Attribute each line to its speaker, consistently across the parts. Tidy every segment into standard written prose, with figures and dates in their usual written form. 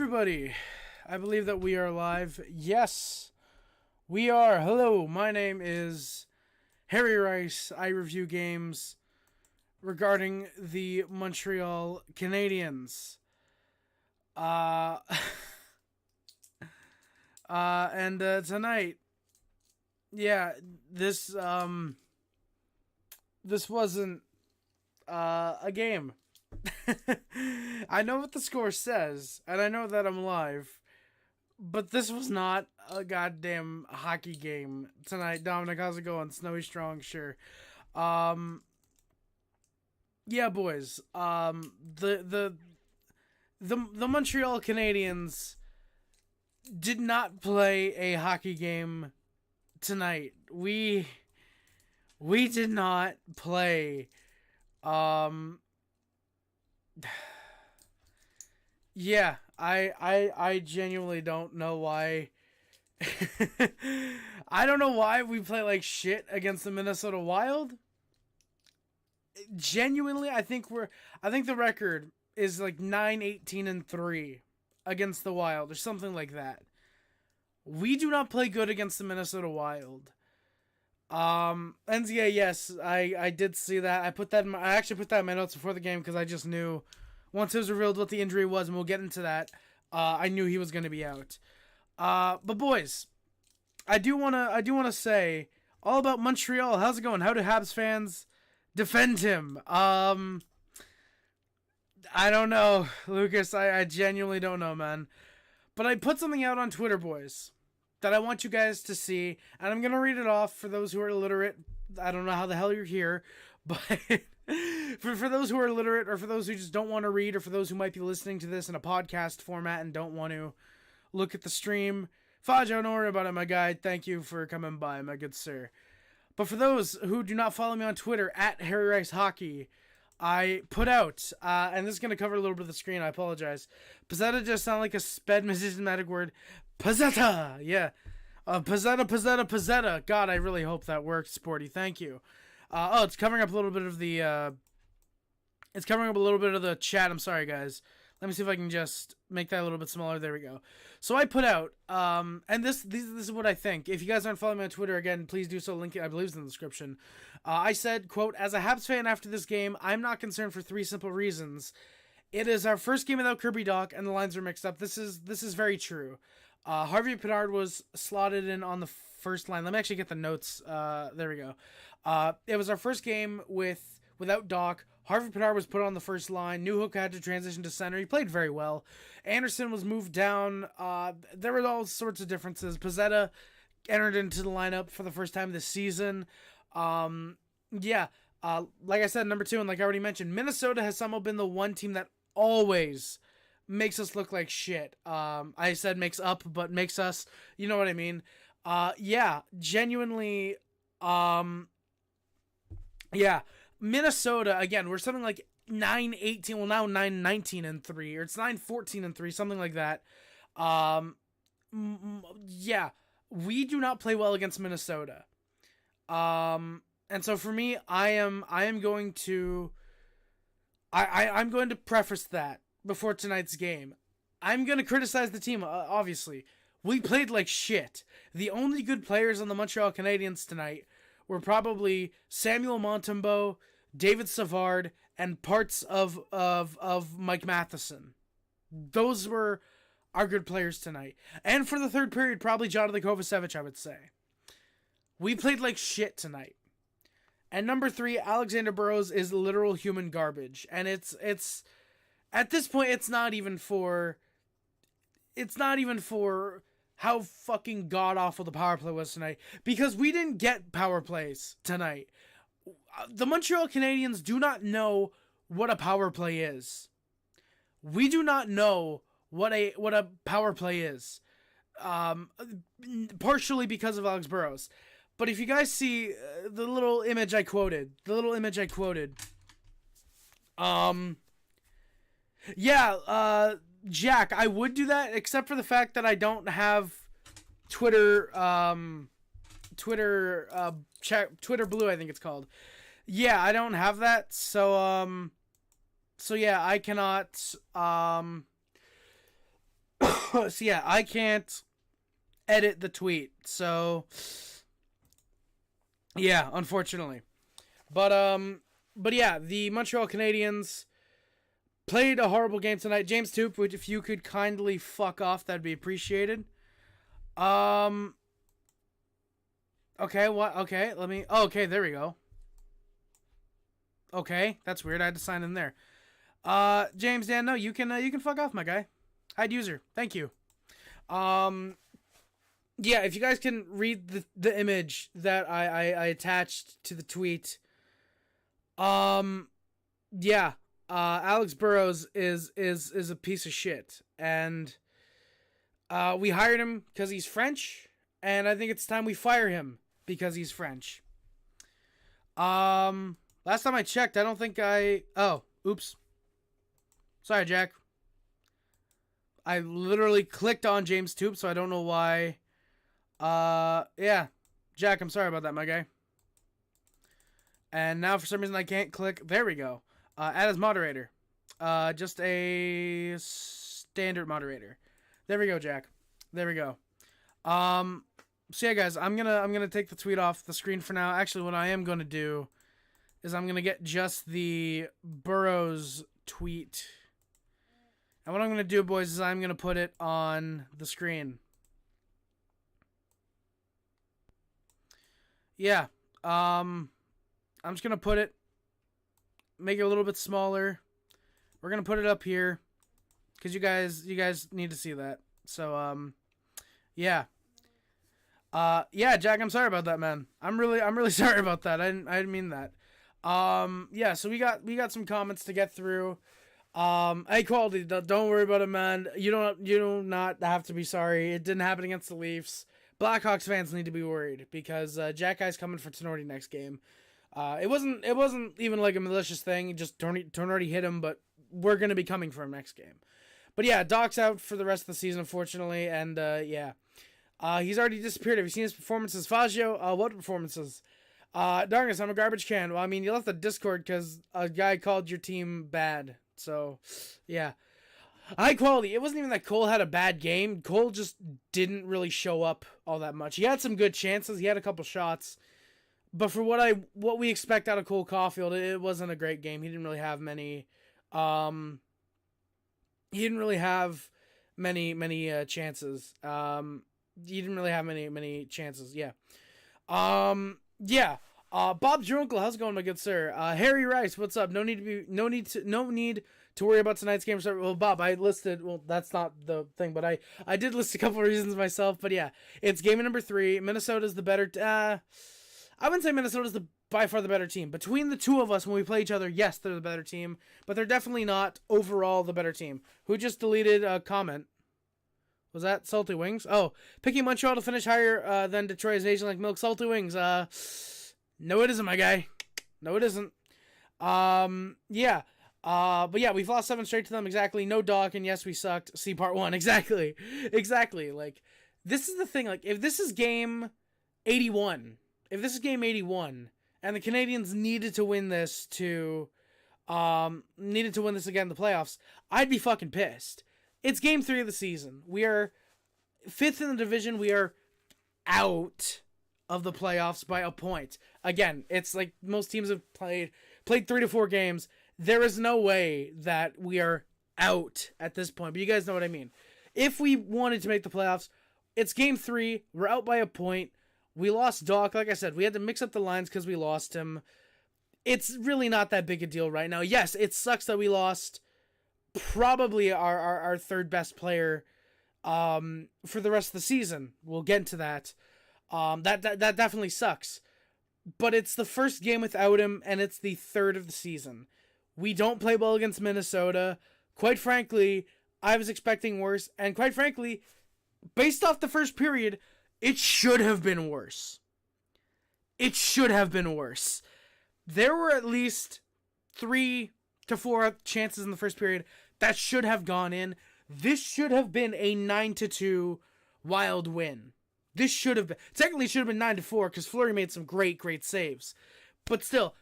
Speaker 1: everybody. I believe that we are live. Yes, we are. Hello, my name is Harry Rice. I review games regarding the Montreal Canadiens. And tonight, this wasn't a game. I know what the score says, and I know that I'm live, but this was not a goddamn hockey game tonight. Dominic, how's it going? Snowy Strong, sure. Yeah, boys. The Montreal Canadiens did not play a hockey game tonight. We did not play. Yeah, I genuinely don't know why. I don't know why we play like shit against the Minnesota Wild. Genuinely, I think the record is like 9-18-3 against the Wild or something like that. We do not play good against the Minnesota Wild. And yeah, yes, I did see that. I actually put that in my notes before the game because I just knew once it was revealed what the injury was, and we'll get into that. I knew he was going to be out. But boys, I do wanna say all about Montreal. How's it going? How do Habs fans defend him? I don't know, Lucas. I genuinely don't know, man. But I put something out on Twitter, boys, that I want you guys to see, and I'm going to read it off for those who are illiterate. I don't know how the hell you're here, but for those who are illiterate, or for those who just don't want to read, or for those who might be listening to this in a podcast format and don't want to look at the stream, Fajo, don't worry about it, my guy. Thank you for coming by, my good sir. But for those who do not follow me on Twitter, at Harry Rice Hockey, I put out, and this is going to cover a little bit of the screen, I apologize. Pizzetta just sounded like a sped systematic word. Pizzetta! Yeah. Pizzetta. God, I really hope that worked, Sporty. Thank you. It's covering up a little bit of the, chat. I'm sorry, guys. Let me see if I can just make that a little bit smaller. There we go. So I put out, and this is what I think. If you guys aren't following me on Twitter, again, please do so. Link, I believe, is in the description. I said, quote, as a Habs fan after this game, I'm not concerned for three simple reasons. It is our first game without Kirby Dach, and the lines are mixed up. This is very true. Harvey Pinard was slotted in on the first line. Let me actually get the notes. There we go. It was our first game without Dach. Harvey Pinard was put on the first line. Newhook had to transition to center. He played very well. Anderson was moved down. There were all sorts of differences. Pizzetta entered into the lineup for the first time this season. Like I said, number two, and like I already mentioned, Minnesota has somehow been the one team that always makes us look like shit. I said makes up, but makes us, you know what I mean? Genuinely, Minnesota, again, we're something like 9-18, well now 9-19-3, or it's 9-14-3, something like that. We do not play well against Minnesota. And so for me, I'm going to preface that before tonight's game. I'm going to criticize the team, obviously. We played like shit. The only good players on the Montreal Canadiens tonight were probably Samuel Montembeault, David Savard, and parts of Mike Matheson. Those were our good players tonight. And for the third period, probably Jonathan Kovacevic, I would say. We played like shit tonight. And number three, Alexander Burrows is literal human garbage. And it's at this point, it's not even for how fucking god-awful the power play was tonight. Because we didn't get power plays tonight. The Montreal Canadiens do not know what a power play is. We do not know what a power play is. Partially because of Alex Burrows. But if you guys see the little image I quoted. Jack, I would do that, except for the fact that I don't have Twitter Blue, I think it's called. Yeah, I don't have that, so yeah, I cannot, So yeah, I can't edit the tweet. So yeah, unfortunately. But yeah, the Montreal Canadiens played a horrible game tonight. James Toop, if you could kindly fuck off, that'd be appreciated. Okay, what? Okay, let me. Oh, okay, there we go. Okay, that's weird. I had to sign in there. James Dan, no, you can fuck off, my guy. Hide user. Thank you. Yeah, if you guys can read the image that I attached to the tweet. Yeah. Alex Burrows is a piece of shit, and we hired him because he's French, and I think it's time we fire him because he's French. Last time I checked, I don't think oh, oops. Sorry, Jack. I literally clicked on James Toop, so I don't know why. Yeah. Jack, I'm sorry about that, my guy. And now for some reason I can't click. There we go. Add as moderator. Just a standard moderator. There we go, Jack. There we go. So yeah, guys, I'm gonna take the tweet off the screen for now. Actually, what I am gonna do is I'm gonna get just the Burrows tweet. And what I'm gonna do, boys, is I'm gonna put it on the screen. Yeah. I'm just gonna put it, make it a little bit smaller. We're gonna put it up here because you guys need to see that. So yeah. Yeah, Jack, I'm sorry about that, man. I'm really sorry about that. I didn't mean that. Yeah, so we got some comments to get through. Hey, Quality, don't worry about it, man. You do not have to be sorry. It didn't happen against the Leafs. Blackhawks fans need to be worried because Jack Guy's coming for Tenorti next game. It wasn't even like a malicious thing. Just Tenorti hit him, but we're gonna be coming for him next game. But yeah, Doc's out for the rest of the season, unfortunately, and yeah. He's already disappeared. Have you seen his performances? Fazio, what performances? Darkness, I'm a garbage can. Well, I mean, you left the Discord because a guy called your team bad. So, yeah. High quality. It wasn't even that Cole had a bad game. Cole just didn't really show up all that much. He had some good chances. He had a couple shots. But for what we expect out of Cole Caulfield, it wasn't a great game. He didn't really have many chances. He didn't really have many chances. Yeah. Yeah. Bob Drunkle, how's it going, my good sir? Harry Rice, what's up? No need to worry about tonight's game. Well, Bob, I listed. Well, that's not the thing, but I did list a couple of reasons myself. But yeah, it's game number 3. Minnesota's the better. I wouldn't say Minnesota's by far the better team. Between the two of us, when we play each other, yes, they're the better team, but they're definitely not overall the better team. Who just deleted a comment? Was that Salty Wings? Oh, picking Montreal to finish higher than Detroit is Asian like milk. Salty Wings. No, it isn't, my guy. No, it isn't. Yeah. But yeah, we've lost 7 straight to them. Exactly. No dog, and yes, we sucked. See part 1. Exactly. Like, this is the thing. Like, if this is game 81, and the Canadiens needed to win this again in the playoffs, I'd be fucking pissed. It's game 3 of the season. We are 5th in the division. We are out of the playoffs by a point. Again, it's like most teams have played 3 to 4 games. There is no way that we are out at this point, but you guys know what I mean. If we wanted to make the playoffs, it's game 3. We're out by a point. We lost Doc. Like I said, we had to mix up the lines because we lost him. It's really not that big a deal right now. Yes, it sucks that we lost probably our third best player for the rest of the season. We'll get into that. That definitely sucks. But it's the first game without him, and it's the 3rd of the season. We don't play well against Minnesota. Quite frankly, I was expecting worse. And quite frankly, based off the first period, it should have been worse. It should have been worse. There were at least 3 to 4 chances in the first period that should have gone in. This should have been a 9-2 Wild win. This should have been, technically should have been 9-4 because Fleury made some great saves. But still,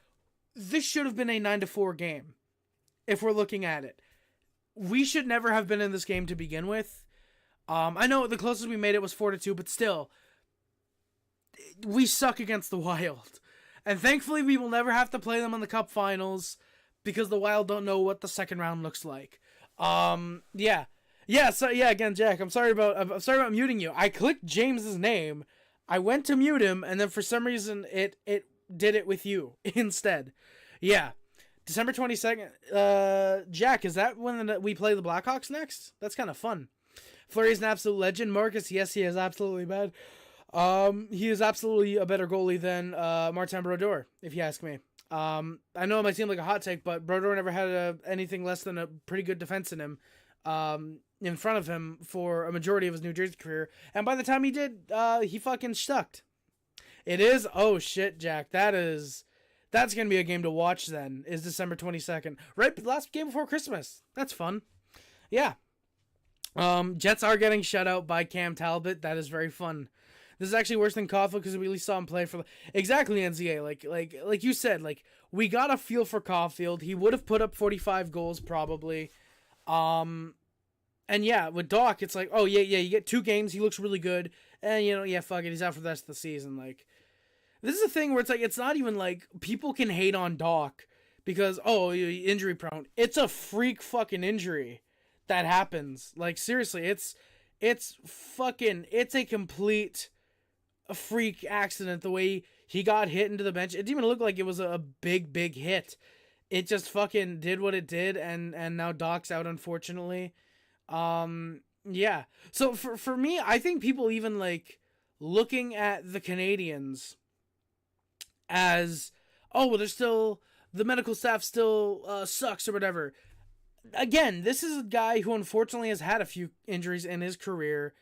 Speaker 1: this should have been a 9-4 game if we're looking at it. We should never have been in this game to begin with. I know the closest we made it was 4-2, but still, we suck against the Wild. And thankfully, we will never have to play them in the Cup Finals because the Wild don't know what the second round looks like. Yeah. So again, Jack, I'm sorry about muting you. I clicked James's name, I went to mute him, and then for some reason it did it with you instead. Yeah. December 22nd. Jack, is that when we play the Blackhawks next? That's kind of fun. Fleury's an absolute legend. Marcus, yes, he is absolutely bad. He is absolutely a better goalie than Martin Brodeur, if you ask me. I know it might seem like a hot take, but Brodeur never had anything less than a pretty good defense in him, in front of him for a majority of his New Jersey career. And by the time he did, he fucking sucked. It is, oh shit, Jack, that's gonna be a game to watch then, is December 22nd. Right, last game before Christmas. That's fun. Yeah. Jets are getting shut out by Cam Talbot. That is very fun. This is actually worse than Caulfield because we at least saw him play for exactly NCAA. Like you said, like we got a feel for Caulfield. He would have put up 45 goals probably. And yeah, with Doc, it's like, oh yeah, you get 2 games. He looks really good, and yeah, fuck it, he's out for the rest of the season. Like this is a thing where it's like it's not even like people can hate on Doc because injury prone. It's a freak fucking injury that happens. Like seriously, it's a complete freak accident the way he got hit into the bench. It didn't even look like it was a big hit. It just fucking did what it did, and now Doc's out, unfortunately. Yeah. So for me, I think people even like looking at the Canadiens as, there's still, the medical staff still sucks or whatever. Again, this is a guy who unfortunately has had a few injuries in his career.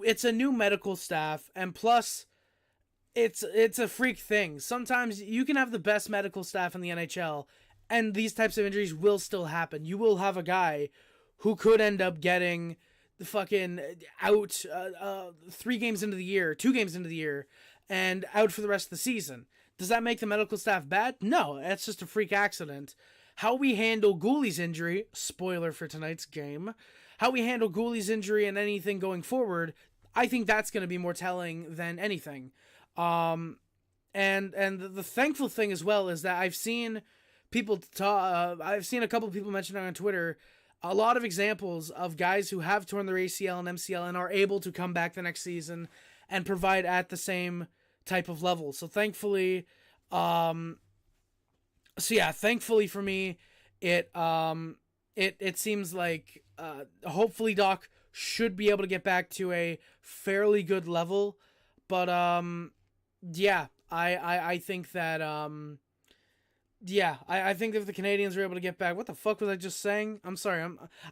Speaker 1: It's a new medical staff, and plus, it's a freak thing. Sometimes you can have the best medical staff in the NHL, and these types of injuries will still happen. You will have a guy who could end up getting the fucking out 3 games into the year, 2 games into the year, and out for the rest of the season. Does that make the medical staff bad? No, that's just a freak accident. How we handle Gooley's injury, spoiler for tonight's game, how we handle Gooley's injury and anything going forward, I think that's going to be more telling than anything. And the thankful thing as well is that I've seen people I've seen a couple of people mention on Twitter a lot of examples of guys who have torn their ACL and MCL and are able to come back the next season and provide at the same type of level. So thankfully, thankfully for me, it seems like hopefully Doc should be able to get back to a fairly good level, but I think that I think if the Canadiens are able to get back, what the fuck was I just saying? I'm sorry,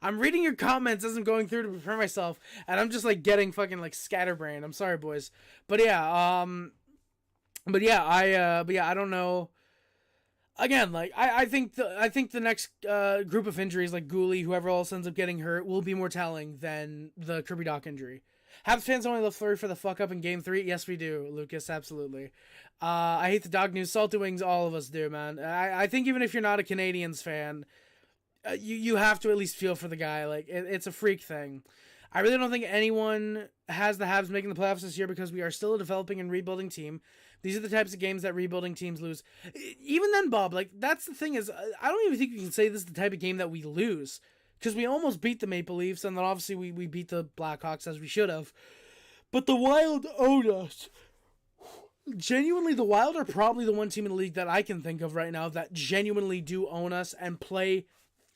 Speaker 1: I'm reading your comments as I'm going through to prepare myself, and I'm just like getting fucking like scatterbrained. I'm sorry, boys, but I don't know. Again, like I think the next group of injuries, like Gooley, whoever else ends up getting hurt, will be more telling than the Kirby Doc injury. Habs fans only love Fleury for the fuck up in Game 3. Yes, we do, Lucas. Absolutely. I hate the dog news. Salty wings. All of us do, man. I think even if you're not a Canadiens fan, you have to at least feel for the guy. Like it's a freak thing. I really don't think anyone has the Habs making the playoffs this year because we are still a developing and rebuilding team. These are the types of games that rebuilding teams lose. Even then, Bob, like that's the thing is, I don't even think we can say this is the type of game that we lose because we almost beat the Maple Leafs and then obviously we beat the Blackhawks as we should have. But the Wild owed us. Genuinely, the Wild are probably the one team in the league that I can think of right now that genuinely do own us and play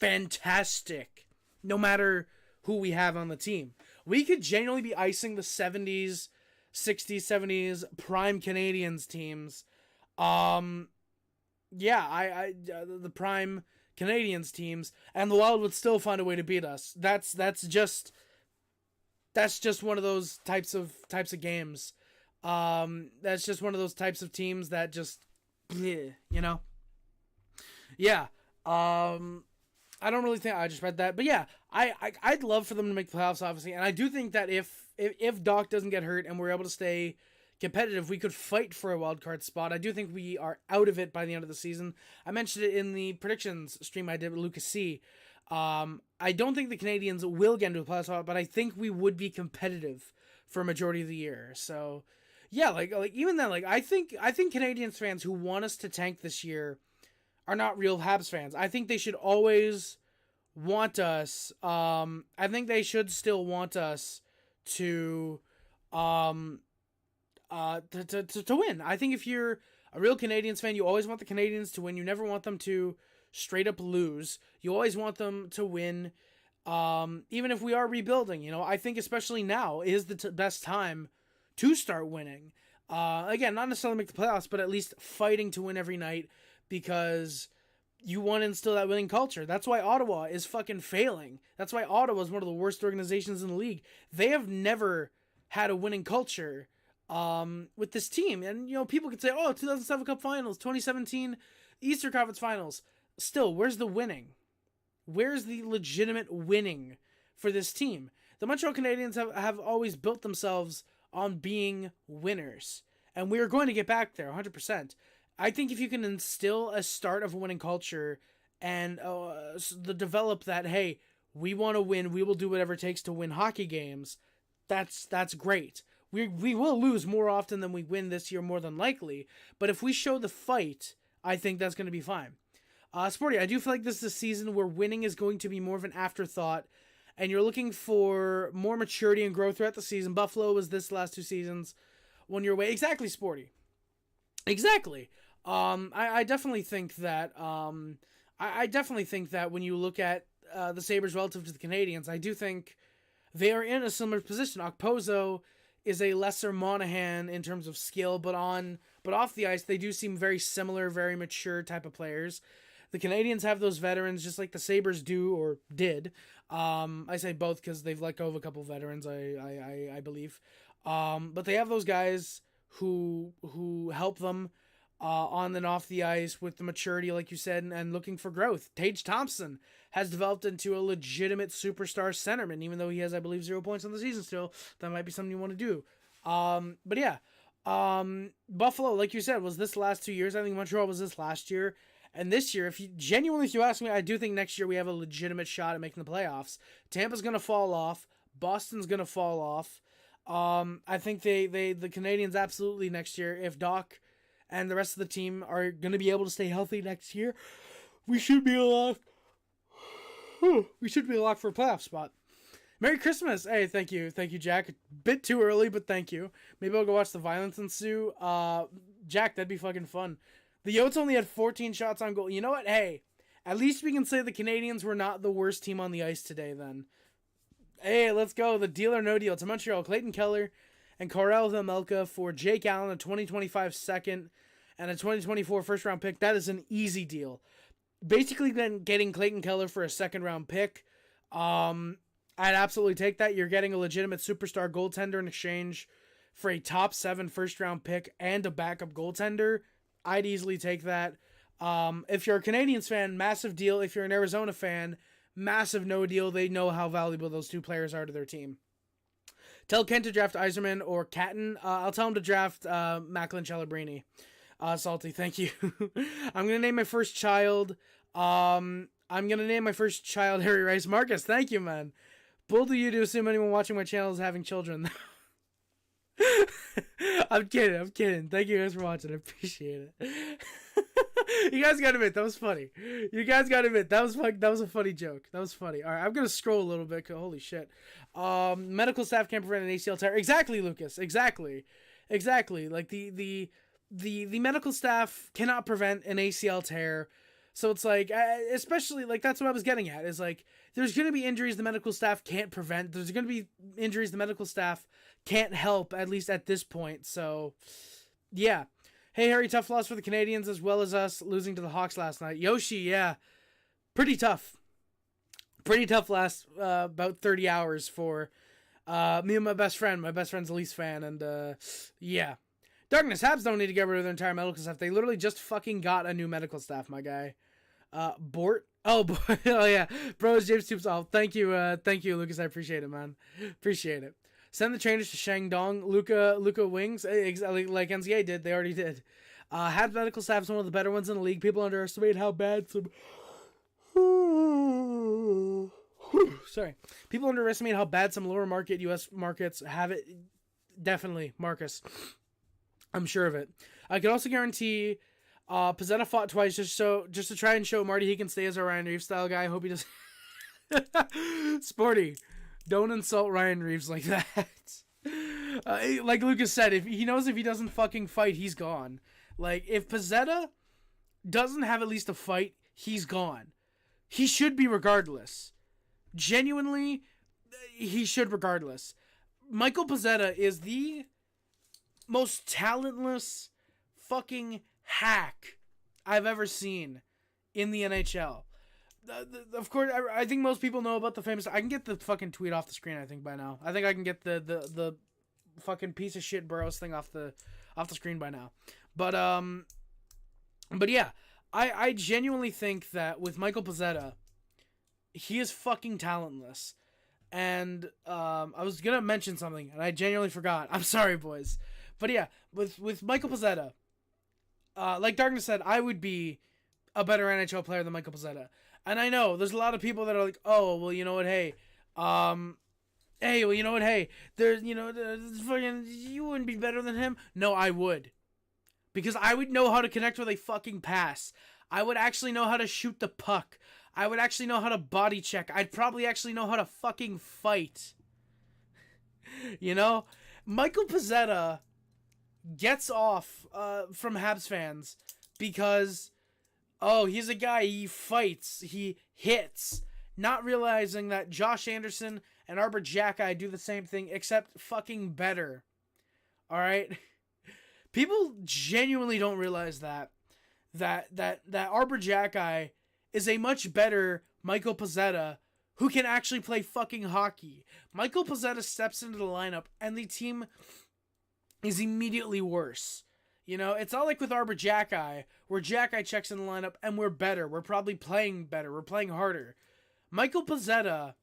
Speaker 1: fantastic, no matter who we have on the team. We could genuinely be icing the 70s, 60s, 70s prime Canadiens teams. The prime Canadiens teams, and the Wild would still find a way to beat us. That's just one of those types of games. That's just one of those types of teams that just, Yeah. I don't really think I just read that, but yeah, I'd love for them to make the playoffs, obviously, and I do think that if Doc doesn't get hurt and we're able to stay competitive, we could fight for a wild card spot. I do think we are out of it by the end of the season. I mentioned it in the predictions stream I did with Lucas C. I don't think the Canadiens will get into a playoff spot, but I think we would be competitive for a majority of the year. So, yeah, like even then, like I think Canadiens fans who want us to tank this year are not real Habs fans. I think they should always want us. I think they should still want us to to win. I think if you're a real Canadiens fan, you always want the Canadiens to win. You never want them to straight up lose. You always want them to win. Even if we are rebuilding, I think especially now is the best time to start winning. Again, not necessarily make the playoffs, but at least fighting to win every night, because you want to instill that winning culture. That's why Ottawa is fucking failing. That's why Ottawa is one of the worst organizations in the league. They have never had a winning culture with this team. And, people could say, 2007 Cup Finals, 2017 Eastern Conference Finals. Still, where's the winning? Where's the legitimate winning for this team? The Montreal Canadiens have always built themselves on being winners. And we are going to get back there, 100%. I think if you can instill a start of a winning culture and develop that, hey, we want to win, we will do whatever it takes to win hockey games, that's great. We will lose more often than we win this year, more than likely. But if we show the fight, I think that's going to be fine. Sporty, I do feel like this is a season where winning is going to be more of an afterthought, and you're looking for more maturity and growth throughout the season. Buffalo was this last 2 seasons. 1 year away. Exactly, Sporty. Exactly. I definitely think that I definitely think that when you look at the Sabres relative to the Canadiens, I do think they are in a similar position. Okposo is a lesser Monahan in terms of skill, but off the ice they do seem very similar, very mature type of players. The Canadiens have those veterans just like the Sabres do or did. I say both because they've let go of a couple of veterans, I believe. But they have those guys who help them on and off the ice with the maturity, like you said, and looking for growth. Tage Thompson has developed into a legitimate superstar centerman, even though he has, I believe, 0 points on the season still. That might be something you want to do. But yeah, Buffalo, like you said, was this last 2 years. I think Montreal was this last year. And this year, if you ask me, I do think next year we have a legitimate shot at making the playoffs. Tampa's going to fall off. Boston's going to fall off. I think the Canadiens absolutely next year, if Doc and the rest of the team are going to be able to stay healthy next year, we should be a lock. We should be a lock for a playoff spot. Merry Christmas. Hey, thank you, Jack. A bit too early, but thank you. Maybe I'll go watch The Violence Ensue. Jack, that'd be fucking fun. The Yotes only had 14 shots on goal. You know what? Hey, at least we can say the Canadiens were not the worst team on the ice today then. Hey, let's go. The deal or no deal to Montreal. Clayton Keller and Karel Vejmelka for Jake Allen, a 2025 second and a 2024 first round pick. That is an easy deal. Basically then getting Clayton Keller for a second round pick. I'd absolutely take that. You're getting a legitimate superstar goaltender in exchange for a top 7 first round pick and a backup goaltender. I'd easily take that. If you're a Canadiens fan, massive deal. If you're an Arizona fan, massive no deal. They know how valuable those 2 players are to their team. Tell Kent to draft Yzerman or Catton. I'll tell him to draft Macklin Celebrini. Salty, thank you. I'm going to name my first child. Harry Rice. Marcus, thank you, man. Bold of you to assume anyone watching my channel is having children. I'm kidding. Thank you guys for watching. I appreciate it. You guys gotta admit, that was funny. That was a funny joke. That was funny. All right, I'm gonna scroll a little bit. Holy shit. Medical staff can't prevent an ACL tear. Exactly, Lucas. Exactly. Like the medical staff cannot prevent an ACL tear. So it's like, especially like that's what I was getting at. Is like there's gonna be injuries the medical staff can't prevent. There's gonna be injuries the medical staff can't help, at least at this point. So, yeah. Hey, Harry, tough loss for the Canadiens as well as us losing to the Hawks last night. Yoshi, yeah. Pretty tough. Pretty tough last about 30 hours for me and my best friend. My best friend's a Leafs fan, and yeah. Darkness, Habs don't need to get rid of their entire medical staff. They literally just fucking got a new medical staff, my guy. Bort? Oh, boy. Oh, yeah. Bros, James Tubes. Thank you, Lucas. I appreciate it, man. Appreciate it. Send the trainers to Shandong. Luca Wings, like NCA did. They already did. Habs medical staff is one of the better ones in the league. People underestimate how bad some Sorry. People underestimate how bad some lower market U.S. markets have it. Definitely, Marcus. I'm sure of it. I can also guarantee Pezzetta fought twice just to try and show Marty he can stay as a Ryan Reeves style guy. I hope he does. Sporty. Don't insult Ryan Reeves like that. Like Lucas said, if he doesn't fucking fight, he's gone. Like, if Pezzetta doesn't have at least a fight, he's gone. He should be regardless. Genuinely, he should regardless. Michael Pezzetta is the most talentless fucking hack I've ever seen in the NHL. Of course, I think most people know about the famous... I can get the fucking tweet off the screen, I think, by now. I think I can get the fucking piece of shit Burroughs thing off the screen by now. But yeah, I genuinely think that with Michael Pezzetta, he is fucking talentless. And I was going to mention something, and I genuinely forgot. I'm sorry, boys. But yeah, with Michael Pezzetta, like Darkness said, I would be a better NHL player than Michael Pezzetta. And I know there's a lot of people that are like, oh, well, you know what, hey, there's, fucking, you wouldn't be better than him. No, I would. Because I would know how to connect with a fucking pass. I would actually know how to shoot the puck. I would actually know how to body check. I'd probably actually know how to fucking fight. Michael Pezzetta gets off from Habs fans because... oh, he's a guy, he fights, he hits. Not realizing that Josh Anderson and Arbor Xhekaj do the same thing, except fucking better. Alright? People genuinely don't realize that Arbor Xhekaj is a much better Michael Pezzetta who can actually play fucking hockey. Michael Pezzetta steps into the lineup and the team is immediately worse. It's not like with Arbor Xhekaj, where Xhekaj checks in the lineup and we're better. We're probably playing better. We're playing harder. Michael Pezzetta,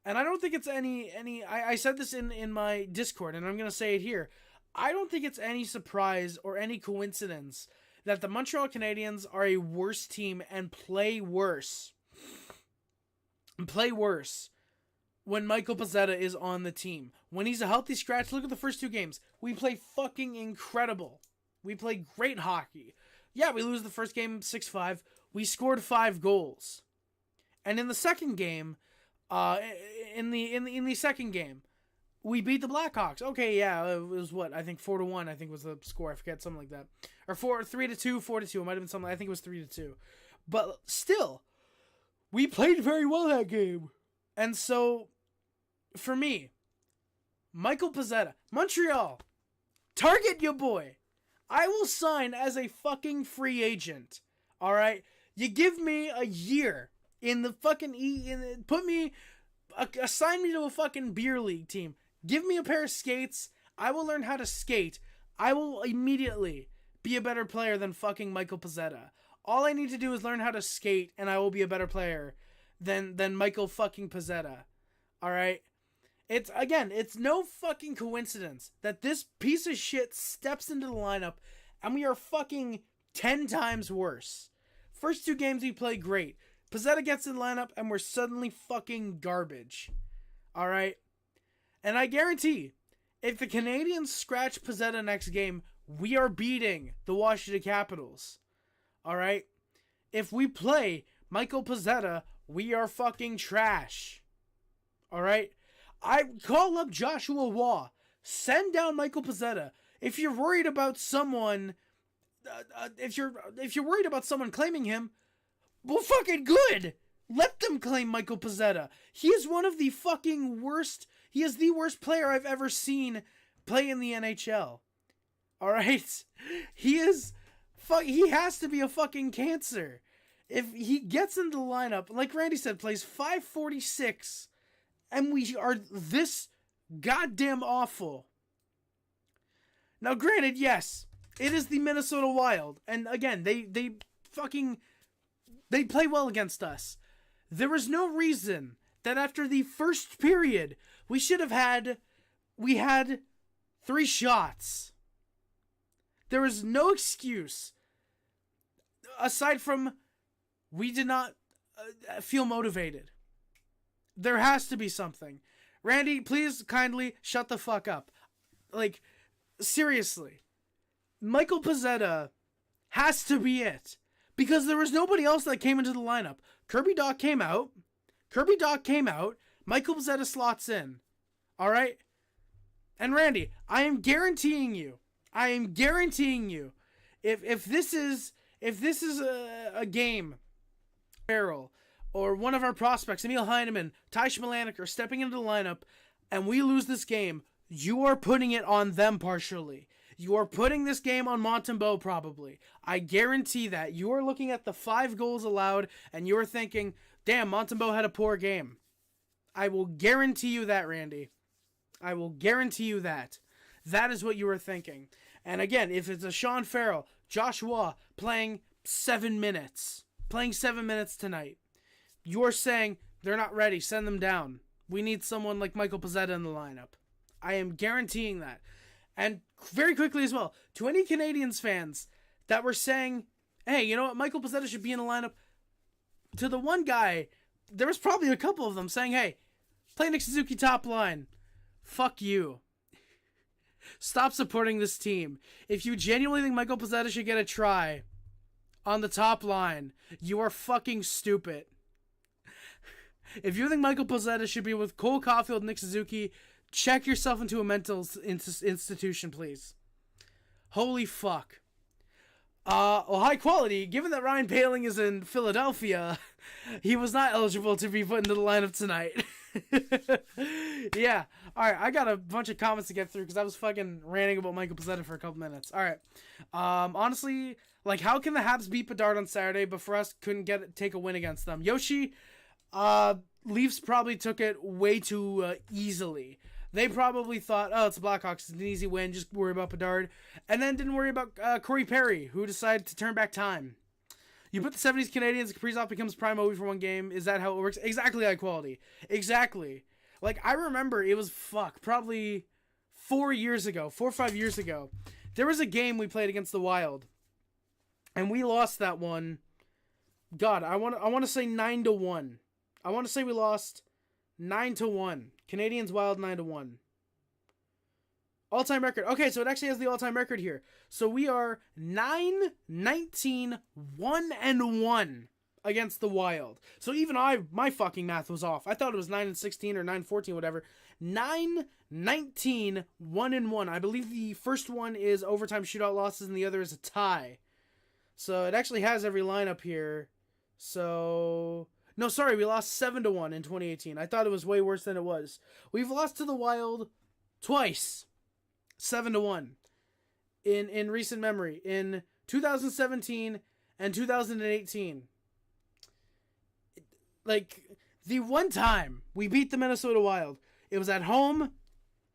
Speaker 1: and I don't think it's I said this in my Discord, and I'm going to say it here. I don't think it's any surprise or any coincidence that the Montreal Canadiens are a worse team and play worse. When Michael Pezzetta is on the team. When he's a healthy scratch, look at the first two games. We play fucking incredible. We play great hockey. Yeah, we lose the first game 6-5. We scored 5 goals. And in the second game, in the second game, we beat the Blackhawks. Okay, yeah, it was what? I think 4-1, I think was the score. I forget, something like that. Or 3-2, 4-2. It might have been something. I think it was 3-2. But still, we played very well that game. And so, for me, Michael Pezzetta, Montreal, target your boy. I will sign as a fucking free agent. Alright? You give me a year in the fucking assign me to a fucking beer league team. Give me a pair of skates. I will learn how to skate. I will immediately be a better player than fucking Michael Pezzetta. All I need to do is learn how to skate and I will be a better player than Michael fucking Pezzetta. Alright? It's no fucking coincidence that this piece of shit steps into the lineup and we are fucking 10 times worse. First 2 games we play great. Pezzetta gets in the lineup and we're suddenly fucking garbage. Alright? And I guarantee, if the Canadiens scratch Pezzetta next game, we are beating the Washington Capitals. Alright? If we play Michael Pezzetta, we are fucking trash. Alright? I call up Joshua Waugh. Send down Michael Pezzetta. If you're worried about someone, if you're worried about someone claiming him, well, fucking good. Let them claim Michael Pezzetta. He is one of the fucking worst. He is the worst player I've ever seen play in the NHL. All right, he is. He has to be a fucking cancer. If he gets into the lineup, like Randy said, plays 546. And we are this goddamn awful. Now, granted, yes, it is the Minnesota Wild. And again, they play well against us. There was no reason that after the first period, we had 3 shots. There was no excuse. Aside from, we did not feel motivated. There has to be something. Randy, please kindly shut the fuck up. Like, seriously. Michael Pezzetta has to be it. Because there was nobody else that came into the lineup. Kirby Dach came out. Michael Pezzetta slots in. Alright? And Randy, I am guaranteeing you, if this is a game, Farrell, or one of our prospects, Emil Heineman, Ty Schmelanik, are stepping into the lineup, and we lose this game, you are putting it on them partially. You are putting this game on Montembeault probably. I guarantee that. You are looking at the 5 goals allowed, and you are thinking, damn, Montembeault had a poor game. I will guarantee you that, Randy. I will guarantee you that. That is what you were thinking. And again, if it's a Sean Farrell, Joshua playing 7 minutes tonight, you're saying they're not ready, send them down. We need someone like Michael Pezzetta in the lineup. I am guaranteeing that. And very quickly as well, to any Canadiens fans that were saying, hey, you know what, Michael Pezzetta should be in the lineup, to the one guy, there was probably a couple of them saying, hey, play Nick Suzuki top line. Fuck you. Stop supporting this team. If you genuinely think Michael Pezzetta should get a try on the top line, you are fucking stupid. If you think Michael Pezzetta should be with Cole Caulfield and Nick Suzuki, check yourself into a mental institution, please. Holy fuck. Well, high quality, given that Ryan Poehling is in Philadelphia, he was not eligible to be put into the lineup tonight. Yeah. Alright, I got a bunch of comments to get through because I was fucking ranting about Michael Pezzetta for a couple minutes. Alright. Honestly, like, how can the Habs beat Bedard on Saturday, but for us couldn't take a win against them? Yoshi, Leafs probably took it way too easily. They probably thought, oh, it's the Blackhawks, it's an easy win, just worry about Bedard. And then didn't worry about Corey Perry, who decided to turn back time. You put the 70s Canadiens, Kaprizov becomes prime Ovi for one game. Is that how it works? Exactly high quality. Exactly. Like, I remember it was, probably 4 or 5 years ago. There was a game we played against the Wild. And we lost that one. God, I want to say 9-1. I want to say we lost 9-1. Canadiens Wild 9-1. All-time record. Okay, so it actually has the all-time record here. So we are 9-19-1-1 against the Wild. So even my fucking math was off. I thought it was 9-16 or 9-14, whatever. 9-19-1-1. I believe the first one is overtime shootout losses and the other is a tie. So it actually has every lineup here. So... No, sorry, we lost 7-1 in 2018. I thought it was way worse than it was. We've lost to the Wild twice. 7-1 in recent memory, in 2017 and 2018. Like, the one time we beat the Minnesota Wild, it was at home.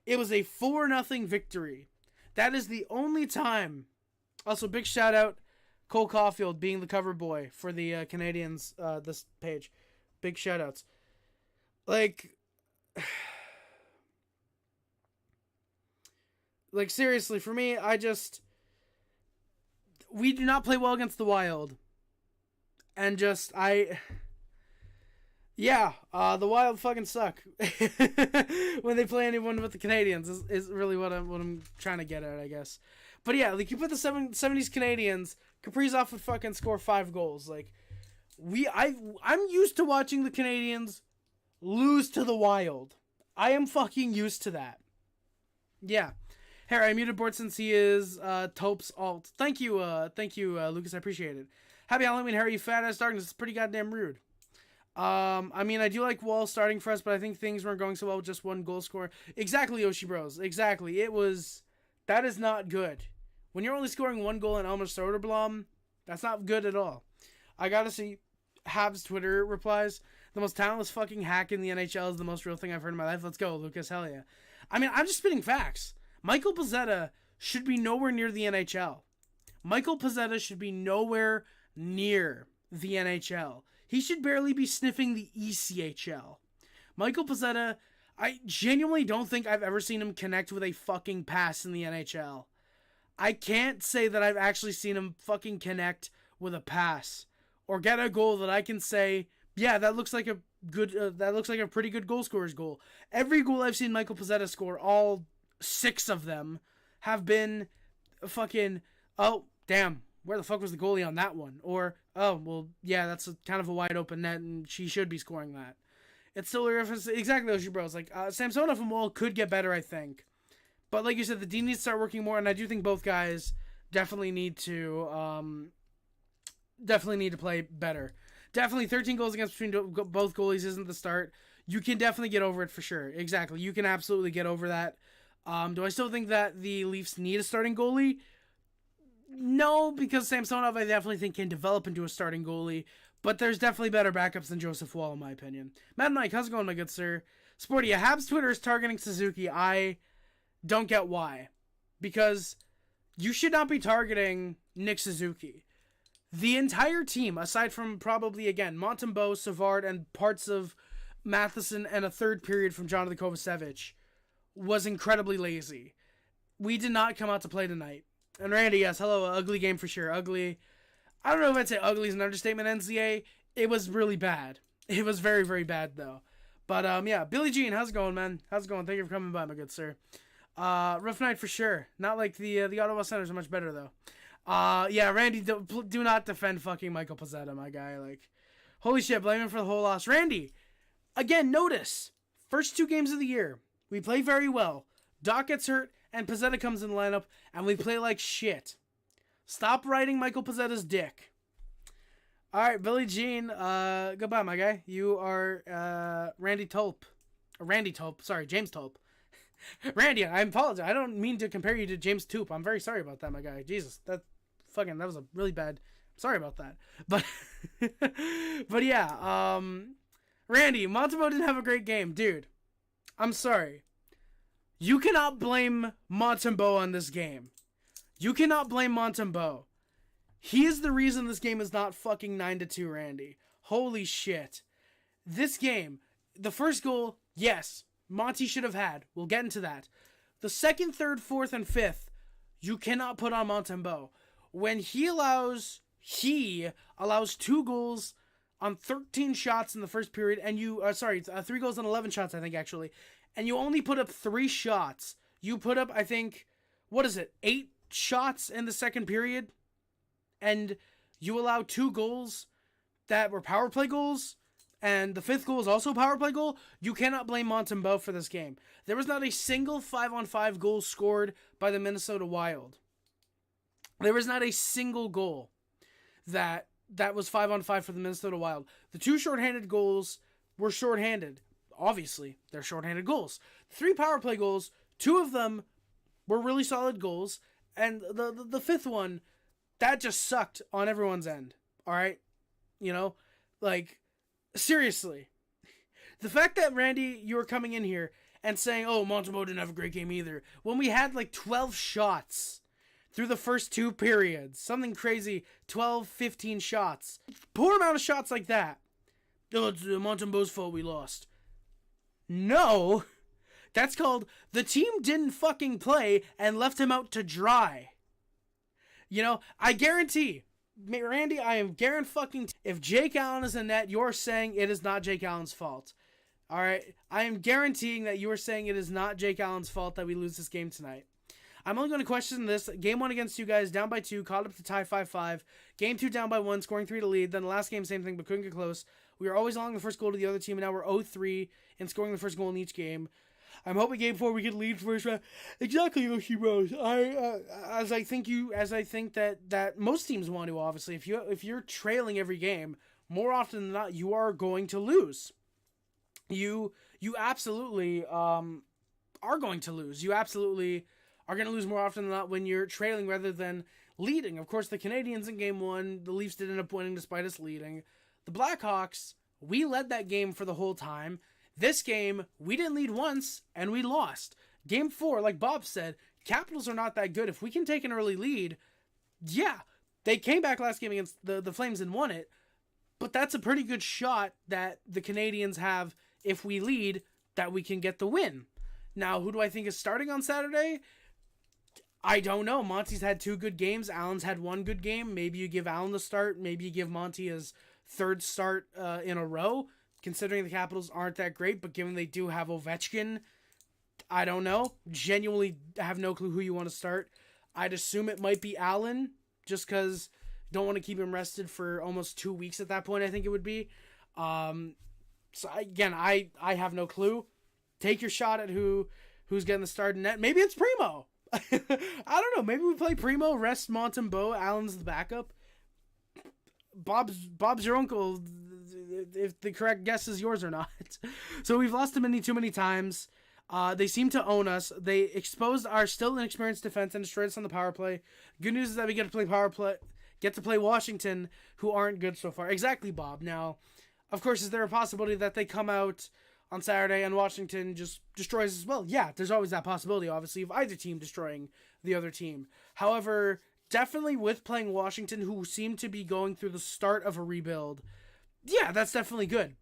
Speaker 1: It was a 4-0 victory. That is the only time. Also, big shout out Cole Caulfield being the cover boy for the Canadiens this page. Big shout outs. Like seriously, for me, we do not play well against the Wild. And the Wild fucking suck. When they play anyone with the Canadiens is really what I'm trying to get at, I guess. But yeah, like, you put the 70s Canadiens, Kaprizov would fucking score 5 goals. Like, I'm used to watching the Canadiens lose to the Wild. I am fucking used to that. Yeah. Harry, I muted Bort since he is Taupe's alt. Thank you, Lucas. I appreciate it. Happy Halloween, Harry, you fat ass darkness. It's pretty goddamn rude. I mean, I do like Wall starting for us, but I think things weren't going so well with just one goal scorer. Exactly, Yoshi Bros. Exactly. That is not good. When you're only scoring 1 goal in Elmer Soderblom, that's not good at all. I gotta see Habs Twitter replies. The most talentless fucking hack in the NHL is the most real thing I've heard in my life. Let's go, Lucas. Hell yeah. I mean, I'm just spitting facts. Michael Pezzetta should be nowhere near the NHL. Michael Pezzetta should be nowhere near the NHL. He should barely be sniffing the ECHL. Michael Pezzetta, I genuinely don't think I've ever seen him connect with a fucking pass in the NHL. I can't say that I've actually seen him fucking connect with a pass or get a goal that I can say, yeah, that looks like a good. That looks like a pretty good goal scorer's goal. Every goal I've seen Michael Pezzetta score, all 6 of them, have been fucking, oh, damn, where the fuck was the goalie on that one? Or, oh, well, yeah, that's kind of a wide open net, and she should be scoring that. It's still a reference to exactly those bros. Like, Samsonov and Wall could get better, I think. But like you said, the D needs to start working more, and I do think both guys definitely need to play better. Definitely 13 goals against between both goalies isn't the start. You can definitely get over it for sure. Exactly. You can absolutely get over that. Do I still think that the Leafs need a starting goalie? No, because Samsonov I definitely think can develop into a starting goalie, but there's definitely better backups than Joseph Wall in my opinion. Matt Mike, how's it going, my good sir? Sporty, Habs Twitter is targeting Suzuki. I don't get why. Because you should not be targeting Nick Suzuki. The entire team, aside from probably, again, Montembeault, Savard, and parts of Matheson and a third period from Jonathan Kovacevic, was incredibly lazy. We did not come out to play tonight. And Randy, yes, hello, ugly game for sure. Ugly. I don't know if I'd say ugly is an understatement, NCA. It was really bad. It was very, very bad, though. But, yeah, Billy Jean, how's it going, man? How's it going? Thank you for coming by, my good sir. Rough night for sure. Not like the Ottawa Senators are much better, though. Yeah, Randy, do not defend fucking Michael Pezzetta, my guy. Like, holy shit, blame him for the whole loss. Randy, again, notice, first 2 games of the year, we play very well. Doc gets hurt, and Pezzetta comes in the lineup, and we play like shit. Stop riding Michael Pezzetta's dick. All right, Billy Jean, goodbye, my guy. You are Randy Tulp. Randy Tulp, sorry, James Tulp. Randy, I apologize. I don't mean to compare you to James Toop. I'm very sorry about that, my guy. Jesus, that was a really bad. Sorry about that. But, but yeah, Randy, Montembeault didn't have a great game, dude. I'm sorry. You cannot blame Montembeault on this game. You cannot blame Montembeault. He is the reason this game is not fucking 9-2, Randy. Holy shit. This game, the first goal, yes, Monty should have had. We'll get into that. The second, third, fourth, and fifth, you cannot put on Montembeault. When he allows 2 goals on 13 shots in the first period, and 3 goals on 11 shots, I think, actually, and you only put up 3 shots. You put up, I think, 8 shots in the second period, and you allow 2 goals that were power play goals, and the 5th goal is also a power play goal. You cannot blame Montembeault for this game. There was not a single 5-on-5 goal scored by the Minnesota Wild. There was not a single goal that was 5-on-5 for the Minnesota Wild. The 2 shorthanded goals were shorthanded. Obviously, they're shorthanded goals. 3 power play goals, 2 of them were really solid goals, and the 5th one, that just sucked on everyone's end. All right? You know? Like, seriously. The fact that, Randy, you were coming in here and saying, oh, Montembeault didn't have a great game either, when we had like 12 shots through the first 2 periods. Something crazy. 12, 15 shots. Poor amount of shots like that. Oh, it's Montembeault's fault we lost. No. That's called the team didn't fucking play and left him out to dry. You know, I guarantee, Randy, I am guaranteeing if Jake Allen is in net, you're saying it is not Jake Allen's fault. All right? I am guaranteeing that you are saying it is not Jake Allen's fault that we lose this game tonight. I'm only going to question this. Game 1 against you guys, down by 2, caught up to tie 5-5. Game 2, down by 1, scoring 3 to lead. Then the last game, same thing, but couldn't get close. We were always allowing the first goal to the other team, and now we're 0-3 in scoring the first goal in each game. I'm hoping game 4 we can lead first round. Exactly, Yoshi Rose. As I think that most teams want to. Obviously, if you're trailing every game, more often than not, you are going to lose. You absolutely are going to lose. You absolutely are going to lose more often than not when you're trailing rather than leading. Of course, the Canadiens in game 1, the Leafs did end up winning despite us leading. The Blackhawks, we led that game for the whole time. This game, we didn't lead once, and we lost. Game 4, like Bob said, Capitals are not that good. If we can take an early lead, yeah, they came back last game against the Flames and won it, but that's a pretty good shot that the Canadiens have if we lead, that we can get the win. Now, who do I think is starting on Saturday? I don't know. Monty's had 2 good games. Allen's had 1 good game. Maybe you give Allen the start. Maybe you give Monty his 3rd start in a row. considering the Capitals aren't that great, but given they do have Ovechkin, I don't know. Genuinely have no clue who you want to start. I'd assume it might be Allen, just because don't want to keep him rested for almost 2 weeks at that point, I think it would be. So again, I have no clue. Take your shot at who's getting the start in net. Maybe it's Primo. I don't know. Maybe we play Primo, rest Montembeault, Allen's the backup. Bob's your uncle, if the correct guess is yours or not. So we've lost too many times. They seem to own us. They exposed our still inexperienced defense and destroyed us on the power play. Good news is that we get to play Washington, who aren't good so far. Exactly, Bob. Now, of course, is there a possibility that they come out on Saturday and Washington just destroys us as well? Yeah, there's always that possibility, obviously, of either team destroying the other team. However, definitely with playing Washington, who seem to be going through the start of a rebuild, yeah, that's definitely good.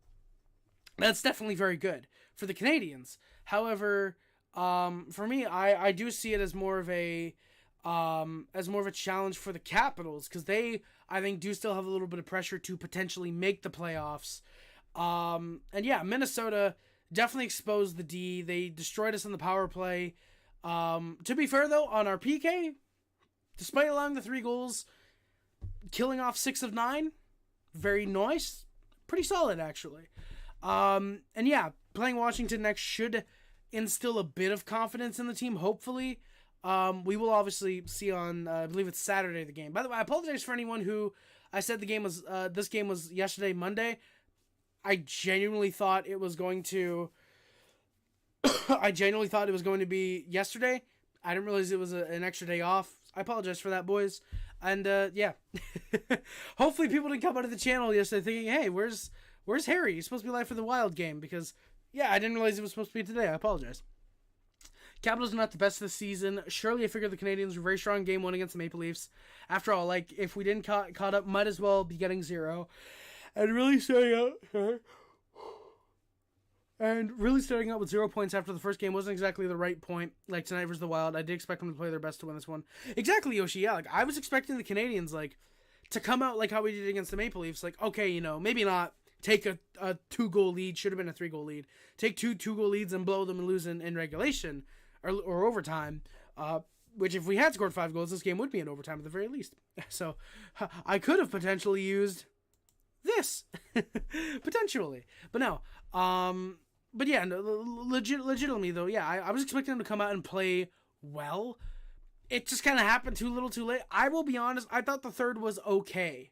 Speaker 1: That's definitely very good for the Canadiens. However, for me, I do see it as more of a challenge for the Capitals, because they, I think, do still have a little bit of pressure to potentially make the playoffs. And yeah, Minnesota definitely exposed the D. They destroyed us on the power play. To be fair, though, on our PK, despite allowing the 3 goals, killing off 6 of 9, very nice. Pretty solid, actually. And yeah, playing Washington next should instill a bit of confidence in the team, hopefully. We will obviously see on, I believe it's Saturday, the game. By the way, I apologize for anyone who I said this game was yesterday, Monday. I genuinely thought it was going to be yesterday. I didn't realize it was an extra day off. I apologize for that, boys. And yeah, hopefully people didn't come out of the channel yesterday thinking, hey, where's Harry? He's supposed to be live for the Wild game, because yeah, I didn't realize it was supposed to be today. I apologize. Capitals are not the best this season. Surely I figured the Canadiens were very strong game 1 against the Maple Leafs. After all, like, if we didn't caught up, might as well be getting 0. And really starting out with 0 points after the first game wasn't exactly the right point. Like tonight versus the Wild, I did expect them to play their best to win this one. Exactly, Yoshi. Yeah, like I was expecting the Canadiens to come out like how we did against the Maple Leafs. Like, okay, maybe not take a 2-goal lead. Should have been a 3-goal lead. Take two 2-goal leads and blow them and lose in regulation or overtime. Which if we had scored 5 goals, this game would be in overtime at the very least. So I could have potentially used this potentially, but no. But yeah, legitimately though, yeah, I was expecting them to come out and play well. It just kind of happened too little too late. I will be honest, I thought the third was okay.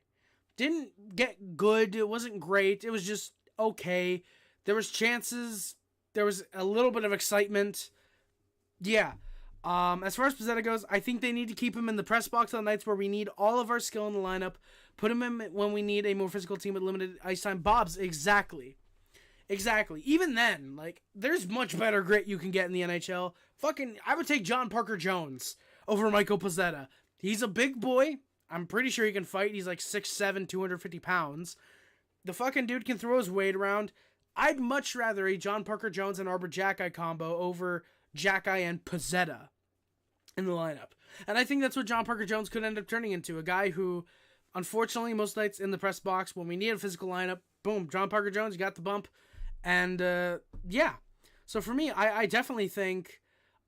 Speaker 1: Didn't get good. It wasn't great. It was just okay. There was chances. There was a little bit of excitement. Yeah. As far as Pizzetta goes, I think they need to keep him in the press box on nights where we need all of our skill in the lineup. Put him in when we need a more physical team with limited ice time. Bob's, exactly. Even then, like, there's much better grit you can get in the NHL. I would take John Parker Jones over Michael Pizzetta. He's a big boy. I'm pretty sure he can fight. He's like 6'7", 250 pounds. The fucking dude can throw his weight around. I'd much rather a John Parker Jones and Arbor Jackeye combo over Jackeye and Pizzetta in the lineup. And I think that's what John Parker Jones could end up turning into. A guy who, unfortunately, most nights in the press box, when we need a physical lineup, boom, John Parker Jones, you got the bump. And, yeah. So for me, I definitely think,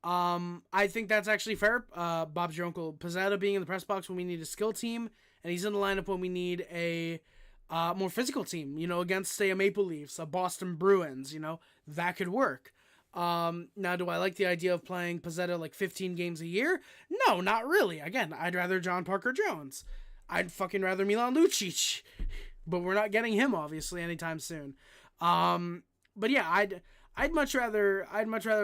Speaker 1: I think that's actually fair. Bob's your uncle. Pizzetta being in the press box when we need a skill team, and he's in the lineup when we need a more physical team, against, say, a Maple Leafs, a Boston Bruins, that could work. Now, do I like the idea of playing Pizzetta like 15 games a year? No, not really. Again, I'd rather John Parker Jones. I'd fucking rather Milan Lucic, but we're not getting him obviously anytime soon. But yeah, I'd much rather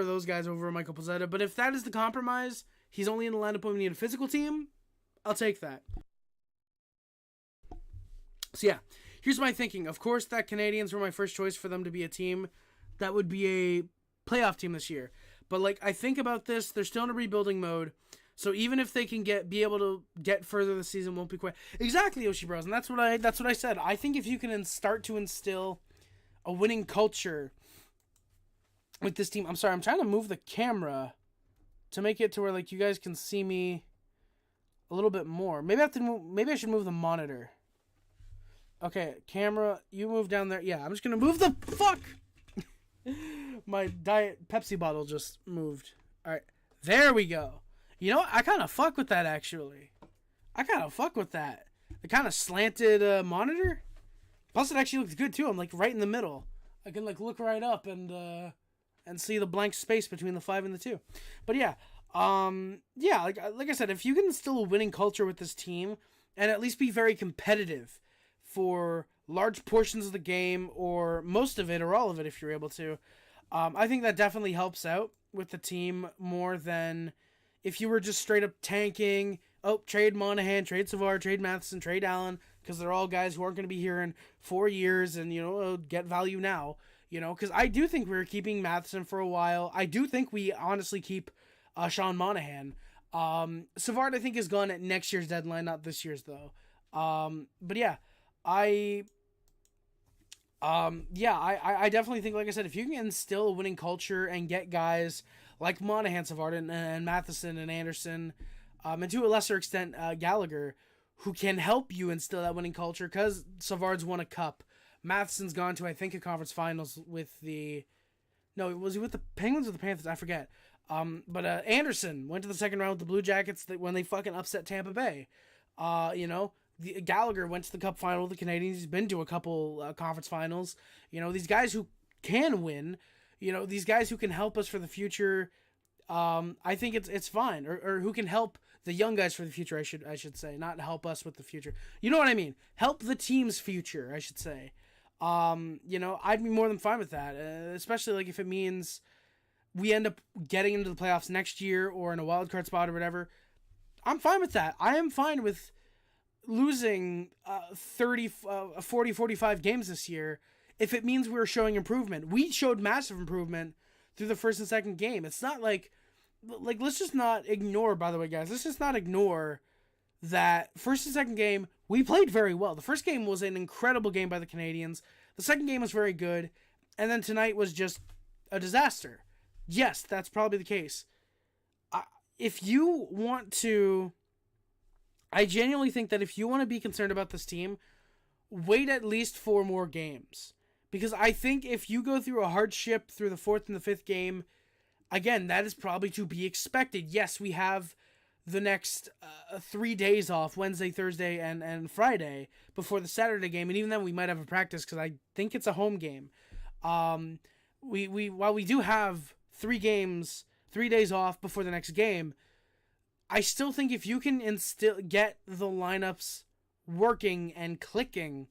Speaker 1: those guys over Michael Pizzetta. But if that is the compromise, he's only in the lineup when we need a physical team, I'll take that. So yeah, here's my thinking. Of course, that Canadiens were my first choice for them to be a team that would be a playoff team this year. But like, I think about this, they're still in a rebuilding mode. So even if they can be able to get further this season, won't be quite exactly Yoshi Bros. And that's what I said. I think if you can start to instill a winning culture with this team. I'm sorry, I'm trying to move the camera to make it to where like you guys can see me a little bit more. Maybe I should move the monitor. Okay, camera, you move down there. Yeah, I'm just gonna move the fuck. My Diet Pepsi bottle just moved. All right, there we go. You know what? I kind of fuck with that actually. I kind of fuck with that. The kind of slanted monitor. Plus, it actually looks good too. I'm like right in the middle. I can like look right up and see the blank space between the 5 and the 2. But yeah, like I said, if you can instill a winning culture with this team and at least be very competitive for large portions of the game or most of it or all of it if you're able to, I think that definitely helps out with the team more than if you were just straight up tanking. Oh, trade Monahan, trade Savard, trade Matheson, trade Allen, because they're all guys who aren't going to be here in 4 years and, get value now. Because I do think we're keeping Matheson for a while. I do think we honestly keep Sean Monahan. Savard, I think, is gone at next year's deadline, not this year's, though. But yeah, I definitely think, like I said, if you can instill a winning culture and get guys like Monahan, Savard, and Matheson and Anderson, and to a lesser extent, Gallagher, who can help you instill that winning culture, because Savard's won a cup. Matheson's gone to, I think, a conference finals with the... No, was he with the Penguins or the Panthers? I forget. But Anderson went to the second round with the Blue Jackets when they fucking upset Tampa Bay. Gallagher went to the Cup final with the Canadiens. He's been to a couple conference finals. These guys who can win, these guys who can help us for the future, I think it's fine. Or who can help the young guys for the future, I should say. Not help us with the future. You know what I mean? Help the team's future, I should say. I'd be more than fine with that. Especially like if it means we end up getting into the playoffs next year or in a wild card spot or whatever. I'm fine with that. I am fine with losing 40, 45 games this year if it means we're showing improvement. We showed massive improvement through the first and second game. It's not like let's just not ignore, by the way, guys, let's just not ignore that first and second game, we played very well. The first game was an incredible game by the Canadiens. The second game was very good. And then tonight was just a disaster. Yes, that's probably the case. If you want to... I genuinely think that if you want to be concerned about this team, wait at least 4 more games. Because I think if you go through a hardship through the 4th and the 5th game, again, that is probably to be expected. Yes, we have the next 3 days off, Wednesday, Thursday, and Friday, before the Saturday game. And even then, we might have a practice because I think it's a home game. While we do have 3 days off before the next game, I still think if you can get the lineups working and clicking,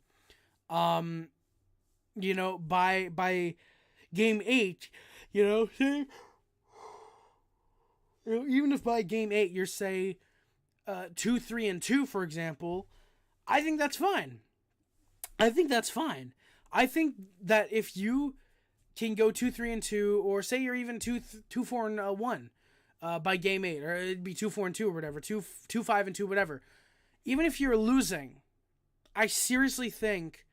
Speaker 1: by game 8, say, even if by game 8 you're, say, 2-3-2, for example, I think that's fine. I think that if you can go 2-3-2, or say you're even 2-4-1 by game 8, or it'd be 2-4-2 or whatever, 2-5-2, whatever. Even if you're losing, I seriously think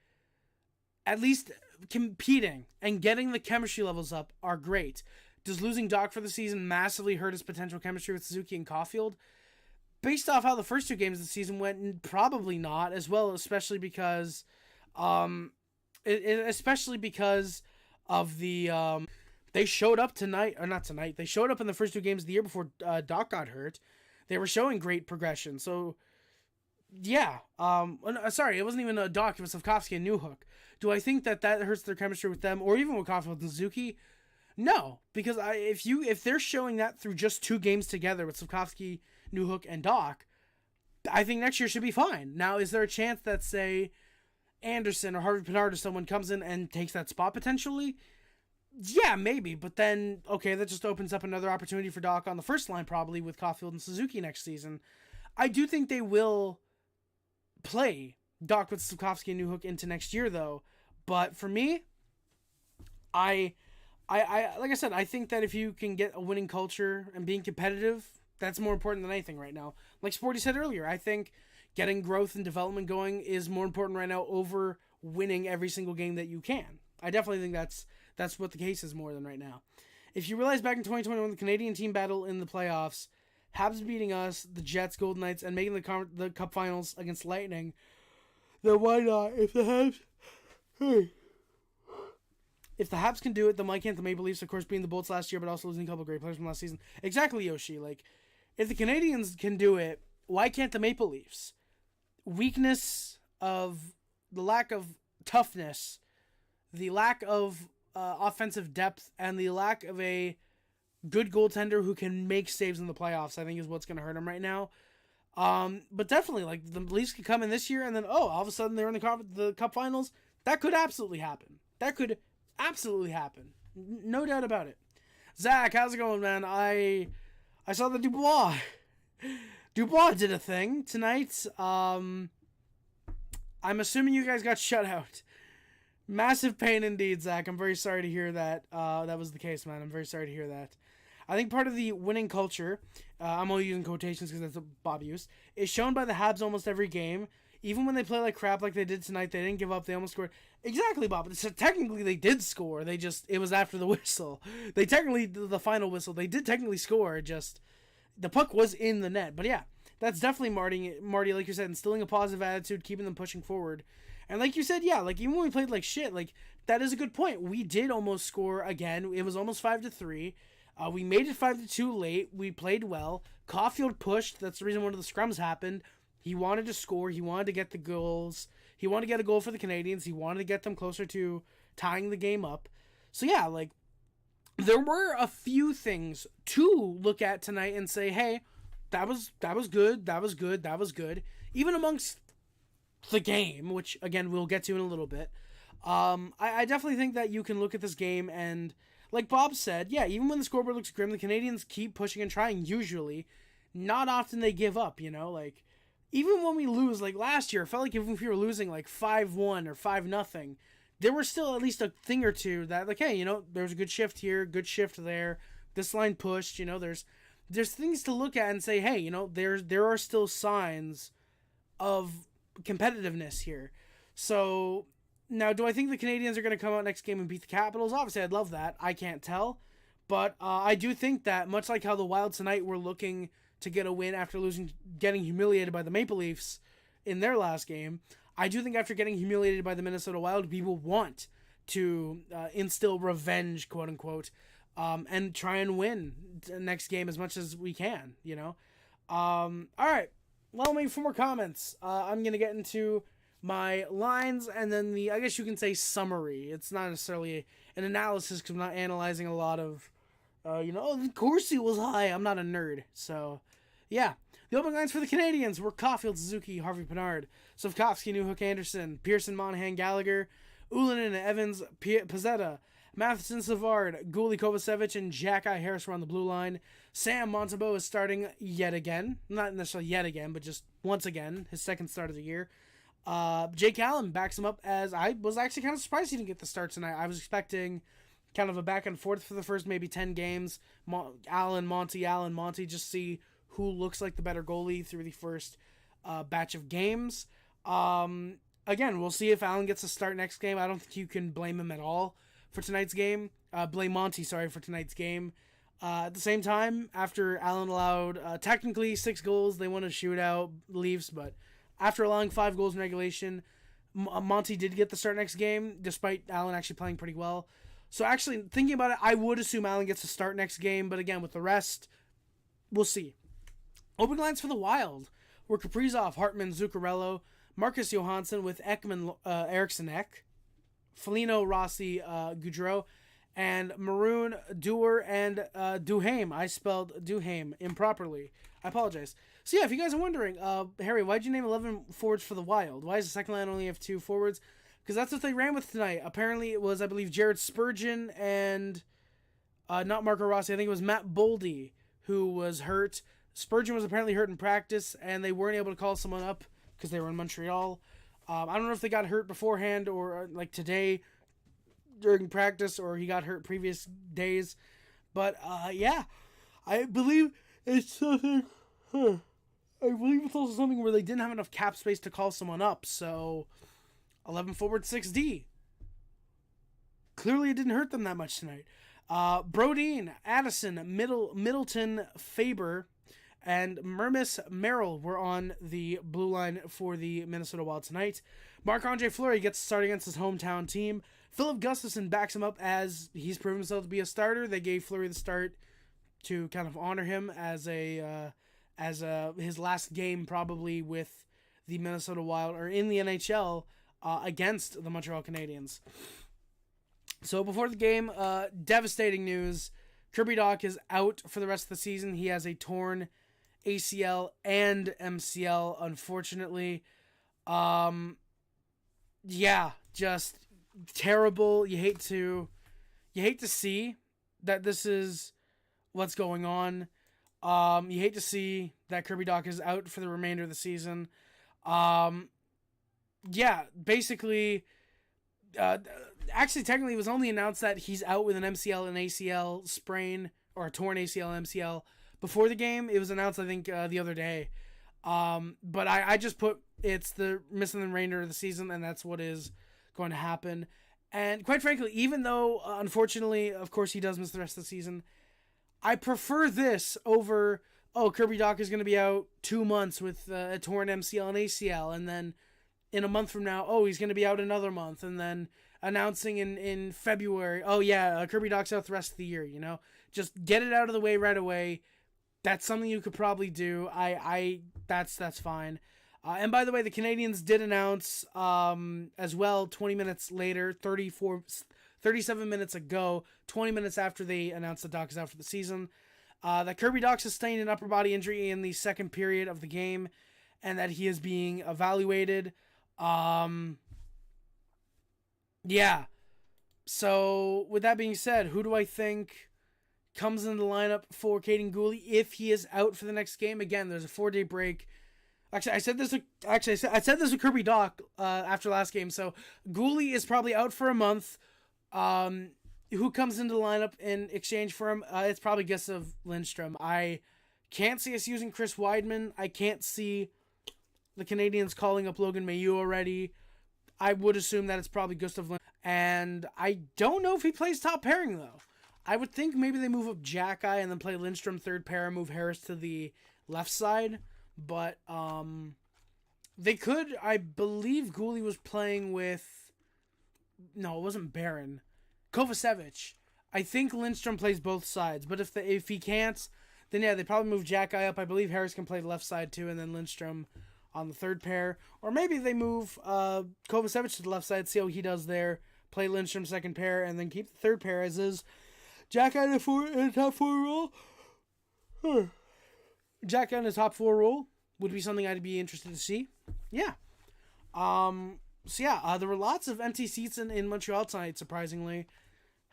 Speaker 1: at least competing and getting the chemistry levels up are great. Does losing Doc for the season massively hurt his potential chemistry with Suzuki and Caulfield? Based off how the first 2 games of the season went, probably not, as well, especially because of the they showed up tonight, or not tonight, they showed up in the first 2 games of the year before Doc got hurt. They were showing great progression. So, yeah. Sorry, it wasn't even a Doc, it was Slavkovsky and Newhook. Do I think that hurts their chemistry with them, or even with Caulfield and Suzuki? No, because if they're showing that through just 2 games together with Slavkovsky, Newhook, and Doc, I think next year should be fine. Now, is there a chance that, say, Anderson or Harvey Pinard or someone comes in and takes that spot potentially? Yeah, maybe, but then, okay, that just opens up another opportunity for Doc on the first line, probably, with Caulfield and Suzuki next season. I do think they will play Doc with Slavkovsky and Newhook into next year, though. But for me, I like I said, I think that if you can get a winning culture and being competitive, that's more important than anything right now. Like Sporty said earlier, I think getting growth and development going is more important right now over winning every single game that you can. I definitely think that's what the case is more than right now. If you realize back in 2021, the Canadian team battle in the playoffs, Habs beating us, the Jets, Golden Knights, and making the Cup finals against Lightning, then why not? If the Habs, hey, if the Habs can do it, then why can't the Maple Leafs? Of course, being the Bolts last year, but also losing a couple of great players from last season. Exactly, Yoshi. Like, if the Canadiens can do it, why can't the Maple Leafs? Weakness of the lack of toughness, the lack of offensive depth, and the lack of a good goaltender who can make saves in the playoffs, I think is what's going to hurt him right now. But definitely, like, the Leafs could come in this year and then, all of a sudden they're in the Cup Finals. That could absolutely happen. No doubt about it. Zach, how's it going, man? I saw the Dubois. Dubois did a thing tonight. I'm assuming you guys got shut out. Massive pain indeed, Zach. I'm very sorry to hear that. That was the case, man. I'm very sorry to hear that. I think part of the winning culture, I'm only using quotations because that's what Bob used, is shown by the Habs almost every game. Even when they play like crap like they did tonight, they didn't give up. They almost scored. Exactly, Bob. So technically, they did score. It was after the whistle. The final whistle, they did technically score. Just, the puck was in the net. But yeah, that's definitely Marty, like you said, instilling a positive attitude, keeping them pushing forward. And like you said, yeah, like even when we played like shit, like that is a good point. We did almost score again. It was almost 5-3. We made it 5-2 late. We played well. Caulfield pushed. That's the reason one of the scrums happened. He wanted to score. He wanted to get the goals. He wanted to get a goal for the Canadiens. He wanted to get them closer to tying the game up. So yeah, like there were a few things to look at tonight and say, hey, that was good. That was good. Even amongst the game, which again we'll get to in a little bit. I definitely think that you can look at this game and, like Bob said, yeah, even when the scoreboard looks grim, the Canadiens keep pushing and trying usually. Not often they give up, like, even when we lose, like last year, it felt like even if we were losing like 5-1 or 5-0, there were still at least a thing or two that, like, hey, there's a good shift here, good shift there, this line pushed, there's things to look at and say, hey, there are still signs of competitiveness here. So now, do I think the Canadiens are going to come out next game and beat the Capitals? Obviously, I'd love that. I can't tell. But I do think that, much like how the Wild tonight were looking to get a win after getting humiliated by the Maple Leafs in their last game, I do think after getting humiliated by the Minnesota Wild, people want to instill revenge, quote unquote, and try and win the next game as much as we can, All right. Well, maybe 4 more comments. I'm going to get into my lines and then I guess you can say summary. It's not necessarily an analysis because I'm not analyzing a lot of, of course he was high. I'm not a nerd. So, yeah. The opening lines for the Canadiens were Caulfield, Suzuki, Harvey Pinard, Slavkovsky, Newhook, Anderson, Pearson, Monahan, Gallagher, Ullinen, Evans, Pizzetta, Matheson, Savard, Gouli, Kovacevic, and Jack-Eye Harris were on the blue line. Sam Montembeault is starting yet again. Not necessarily yet again, but just once again. His second start of the year. Jake Allen backs him up, as I was actually kind of surprised he didn't get the start tonight. I was expecting kind of a back and forth for the first maybe 10 games. Allen, Monty, just see who looks like the better goalie through the first batch of games. Again, we'll see if Allen gets a start next game. I don't think you can blame him at all for tonight's game. Blame Monty, for tonight's game. At the same time, after Allen allowed technically 6 goals, they won a shootout, Leafs, but after allowing 5 goals in regulation, Monty did get the start next game, despite Allen actually playing pretty well. So actually, thinking about it, I would assume Allen gets to start next game, but again, with the rest, we'll see. Opening lines for the Wild were Kaprizov, Hartman, Zuccarello, Marcus Johansson with Ekman, Eriksson-Ek, Foligno, Rossi, Goudreau, and Maroon, Dewar, and Duhaime. I spelled Duhaime improperly. I apologize. So yeah, if you guys are wondering, Harry, why'd you name 11 forwards for the Wild? Why does the second line only have 2 forwards? Because that's what they ran with tonight. Apparently it was, I believe, Jared Spurgeon and not Marco Rossi. I think it was Matt Boldy who was hurt. Spurgeon was apparently hurt in practice, and they weren't able to call someone up because they were in Montreal. I don't know if they got hurt beforehand or like today during practice, or he got hurt previous days. But yeah, I believe it's something. I believe it's also something where they didn't have enough cap space to call someone up. So 11 forward, 6D. Clearly, it didn't hurt them that much tonight. Brodin, Addison, Middleton, Faber, and Mermis Merrill were on the blue line for the Minnesota Wild tonight. Marc-Andre Fleury gets to start against his hometown team. Philip Gustafsson backs him up as he's proven himself to be a starter. They gave Fleury the start to kind of honor him as his last game probably with the Minnesota Wild or in the NHL against the Montreal Canadiens. So before the game, devastating news. Kirby Dach is out for the rest of the season. He has a torn ACL and MCL, unfortunately. Yeah, just terrible. You hate to see that this is what's going on. You hate to see that Kirby Dach is out for the remainder of the season. Yeah, basically, actually, technically, it was only announced that he's out with an MCL and ACL sprain, or a torn ACL and MCL before the game. It was announced, I think, the other day. But I just put it's the missing the remainder of the season, and that's what is going to happen. And quite frankly, even though, unfortunately, of course, he does miss the rest of the season, I prefer this over, Kirby Dach is going to be out 2 months with a torn MCL and ACL, and then in a month from now, he's going to be out another month, and then announcing in February, Kirby Dach's out the rest of the year, Just get it out of the way right away. That's something you could probably do. That's fine. And by the way, the Canadiens did announce as well 20 minutes later, 37 minutes ago, 20 minutes after they announced that Dach is out for the season, that Kirby Dach sustained an upper body injury in the second period of the game and that he is being evaluated. Yeah. So, with that being said, who do I think comes in the lineup for Kaiden Guhle if he is out for the next game? Again, there's a 4-day break. Actually, I said this with Kirby Dach after last game. So Guhle is probably out for a month. Who comes into the lineup in exchange for him? It's probably Gustav Lindstrom. I can't see us using Chris Weidman. I can't see the Canadiens calling up Logan Mailloux already. I would assume that it's probably Gustav Lindstrom. And I don't know if he plays top pairing, though. I would think maybe they move up Jack-Eye and then play Lindstrom third pair, move Harris to the left side. But they could. I believe Guhle was playing with. No, it wasn't Barron. Kovacevic. I think Lindstrom plays both sides. But if he can't, then yeah, they probably move Jack-Eye up. I believe Harris can play the left side too, and then Lindstrom on the third pair. Or maybe they move Kovacevic to the left side, see how he does there. Play Lindstrom second pair, and then keep the third pair as is. Jack-Eye in the top four role. Jack in the top four role would be something I'd be interested to see. Yeah. There were lots of empty seats in Montreal tonight, surprisingly.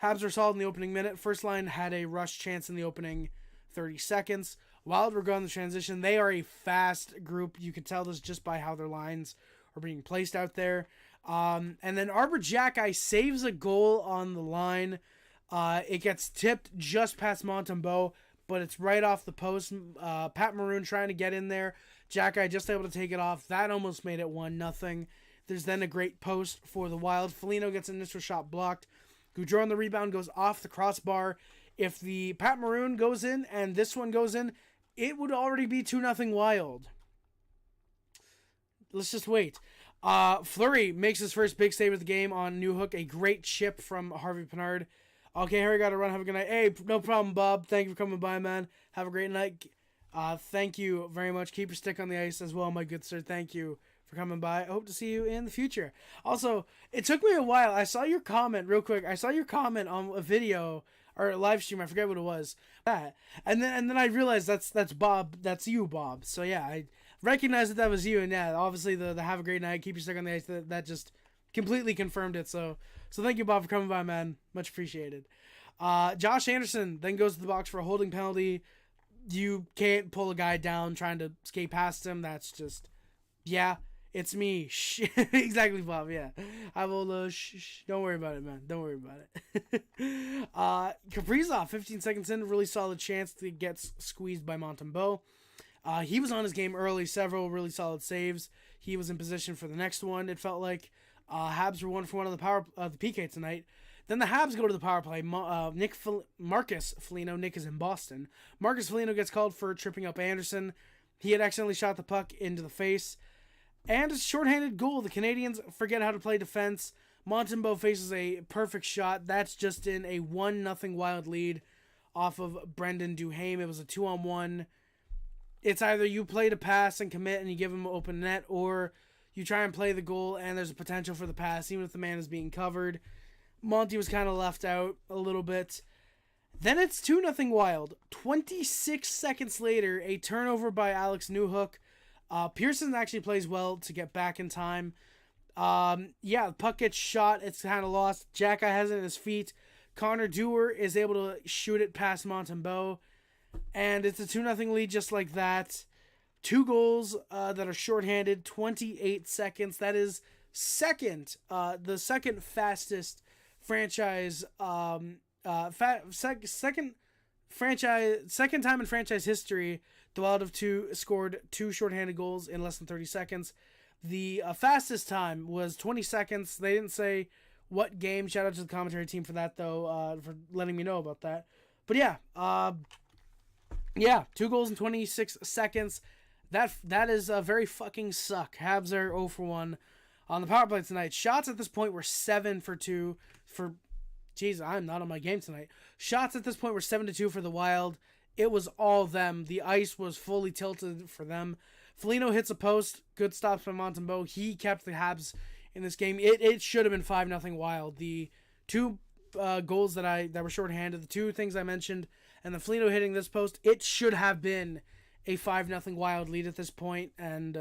Speaker 1: Habs were solid in the opening minute. First line had a rush chance in the opening 30 seconds. Wild were going the transition. They are a fast group. You could tell this just by how their lines are being placed out there. And then Arbor Jack-Eye saves a goal on the line. It gets tipped just past Montembeault, but it's right off the post. Pat Maroon trying to get in there. Jack-Eye just able to take it off. That almost made it 1-0. There's then a great post for the Wild. Foligno gets an initial shot blocked. Gaudreau on the rebound goes off the crossbar. If the Pat Maroon goes in and this one goes in, it would already be 2-0 Wild. Let's just wait. Fleury makes his first big save of the game on Newhook. A great chip from Harvey Pinard. Okay, Harry, got to run. Have a good night. Hey, no problem, Bob. Thank you for coming by, man. Have a great night. Thank you very much. Keep your stick on the ice as well, my good sir. Thank you for coming by. I hope to see you in the future. Also, it took me a while. I saw your comment real quick. I saw your comment on a video or a live stream. I forget what it was. And then I realized that's Bob. That's you, Bob. So yeah, I recognized that was you. And yeah, obviously the have a great night. Keep your stick on the ice. That just completely confirmed it. So thank you, Bob, for coming by, man. Much appreciated. Josh Anderson then goes to the box for a holding penalty. You can't pull a guy down trying to skate past him. That's just, yeah, it's me. Exactly, Bob. Yeah, I will. Don't worry about it, man. Don't worry about it. Kaprizov, 15 seconds in, really solid chance to get squeezed by Montembeault. He was on his game early. Several really solid saves. He was in position for the next one. It felt like Habs were 1 for 1 on the PK tonight. Then the Habs go to the power play. Marcus Foligno, Nick is in Boston. Marcus Foligno gets called for tripping up Anderson. He had accidentally shot the puck into the face. And a shorthanded goal. The Canadiens forget how to play defense. Montembeault faces a perfect shot. That's just in a 1-0 Wild lead off of Brendan Duhaime. It was a 2-on-1. It's either you play to pass and commit and you give him open net, or you try and play the goal and there's a potential for the pass, even if the man is being covered. Monty was kind of left out a little bit. Then it's 2-0 Wild. 26 seconds later, a turnover by Alex Newhook. Pearson actually plays well to get back in time. The puck gets shot. It's kind of lost. Jacka has it in his feet. Connor Dewar is able to shoot it past Montembeault. And it's a 2-0 lead just like that. 2 goals that are shorthanded. 28 seconds. That is the second fastest franchise second time in franchise history the Wild have scored 2 shorthanded goals in less than 30 seconds. The fastest time was 20 seconds. They didn't say what game. Shout out to the commentary team for that, though, for letting me know about that. But 2 goals in 26 seconds. That is a very fucking suck. Habs are 0 for 1 on the power play tonight. Shots at this point were 7 for 2 for... Jeez, I'm not on my game tonight. Shots at this point were 7-2 for the Wild. It was all them. The ice was fully tilted for them. Foligno hits a post. Good stops by Montembeault. He kept the Habs in this game. It should have been 5-0 Wild. The 2 goals that were shorthanded, the 2 things I mentioned, and the Foligno hitting this post, it should have been a 5-0 Wild lead at this point. And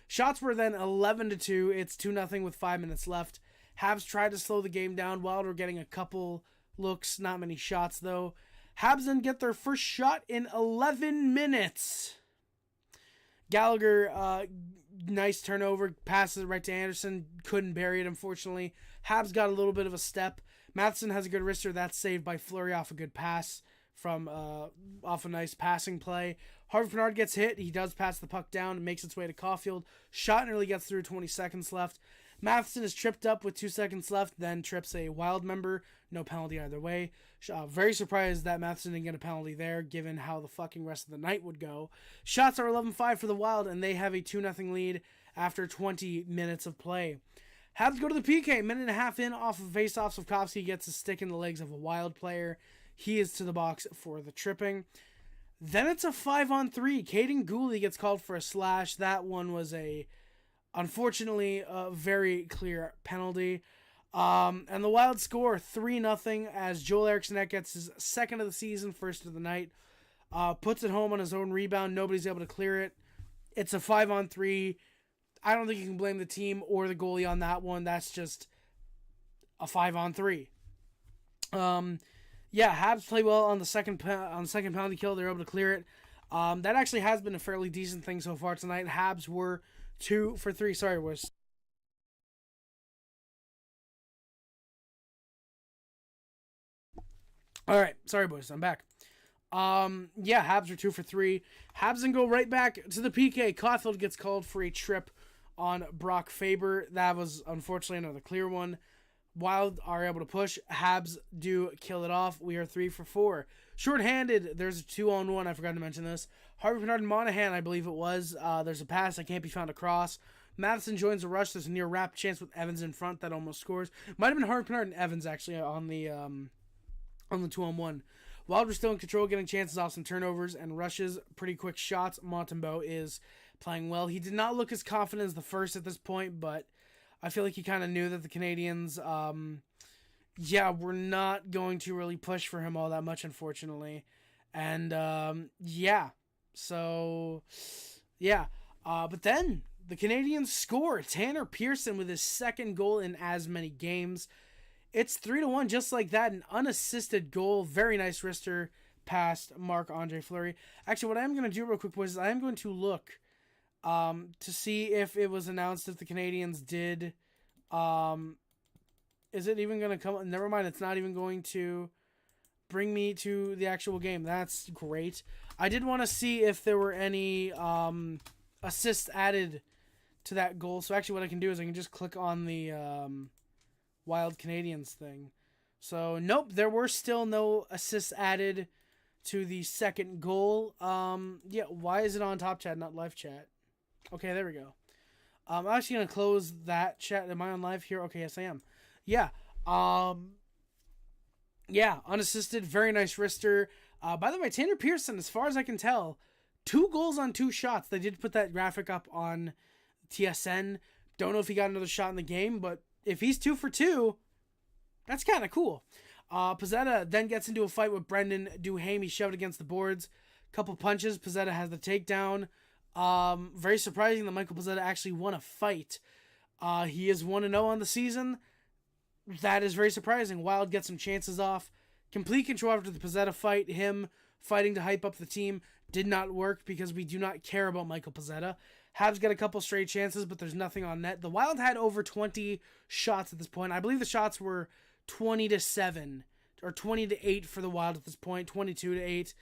Speaker 1: shots were then 11-2. It's 2-0 with 5 minutes left. Habs tried to slow the game down. Wild were getting a couple looks, not many shots though. Habs then get their first shot in 11 minutes. Gallagher, nice turnover, passes it right to Anderson. Couldn't bury it, unfortunately. Habs got a little bit of a step. Matheson has a good wrister. That's saved by Fleury off a good pass from off a nice passing play. Harvey Pinard gets hit. He does pass the puck down and makes its way to Caulfield. Shot nearly gets through, 20 seconds left. Matheson is tripped up with 2 seconds left, then trips a Wild member. No penalty either way. Very surprised that Matheson didn't get a penalty there, given how the fucking rest of the night would go. Shots are 11-5 for the Wild, and they have a 2-0 lead after 20 minutes of play. Habs go to the PK, minute and a half in off of face-off. Slavkovsky gets a stick in the legs of a Wild player. He is to the box for the tripping. Then it's a 5-on-3. Caden Gooley gets called for a slash. That one was unfortunately a very clear penalty. And the Wild score 3-0 as Joel Eriksson-Ek gets his second of the season, first of the night. Puts it home on his own rebound. Nobody's able to clear it. It's a 5-on-3. I don't think you can blame the team or the goalie on that one. That's just a 5-on-3. Habs play well on the second penalty kill. They're able to clear it. That actually has been a fairly decent thing so far tonight. Habs were 2 for 3. Sorry, was. All right, sorry boys, I'm back. Habs are 2 for 3. Habs then go right back to the PK. Caulfield gets called for a trip on Brock Faber. That was unfortunately another clear one. Wild are able to push. Habs do kill it off. We are 3 for 4. Short-handed, there's a 2-on-1. I forgot to mention this. Harvey Pinard and Monahan, I believe it was. There's a pass that can't be found across. Matheson joins the rush. There's a near wrap chance with Evans in front that almost scores. Might have been Harvey Pinard and Evans actually on the 2-on-1. Wild were still in control, getting chances off some turnovers and rushes. Pretty quick shots. Montembeault is playing well. He did not look as confident as the first at this point, but I feel like he kind of knew that the Canadiens, were not going to really push for him all that much, unfortunately. And, but then the Canadiens score. Tanner Pearson with his second goal in as many games. It's 3-1, just like that. An unassisted goal. Very nice wrister past Marc-Andre Fleury. Actually, what I'm going to do real quick, boys, is I am going to look to see if it was announced if the Canadiens did. Is it even going to come? Never mind, it's not even going to bring me to the actual game. That's great. I did want to see if there were any assists added to that goal. So actually what I can do is I can just click on the Wild Canadiens thing. So, nope, there were still no assists added to the second goal. Yeah, why is it on top chat, not live chat? Okay, there we go. I'm actually going to close that chat. Am I on live here? Okay, yes, I am. Yeah. Yeah, unassisted. Very nice wrister. By the way, Tanner Pearson, as far as I can tell, 2 goals on 2 shots. They did put that graphic up on TSN. Don't know if he got another shot in the game, but if he's 2 for 2, that's kind of cool. Pezzetta then gets into a fight with Brendan Duhaime. He's shoved against the boards. Couple punches. Pezzetta has the takedown. Very surprising that Michael Pezzetta actually won a fight. He is 1-0 on the season. That is very surprising. Wild gets some chances off. Complete control after the Pezzetta fight. Him fighting to hype up the team did not work because we do not care about Michael Pezzetta. Habs got a couple straight chances, but there's nothing on net. The Wild had over 20 shots at this point. I believe the shots were 20-7 or 20-8 for the Wild at this point, 22-8.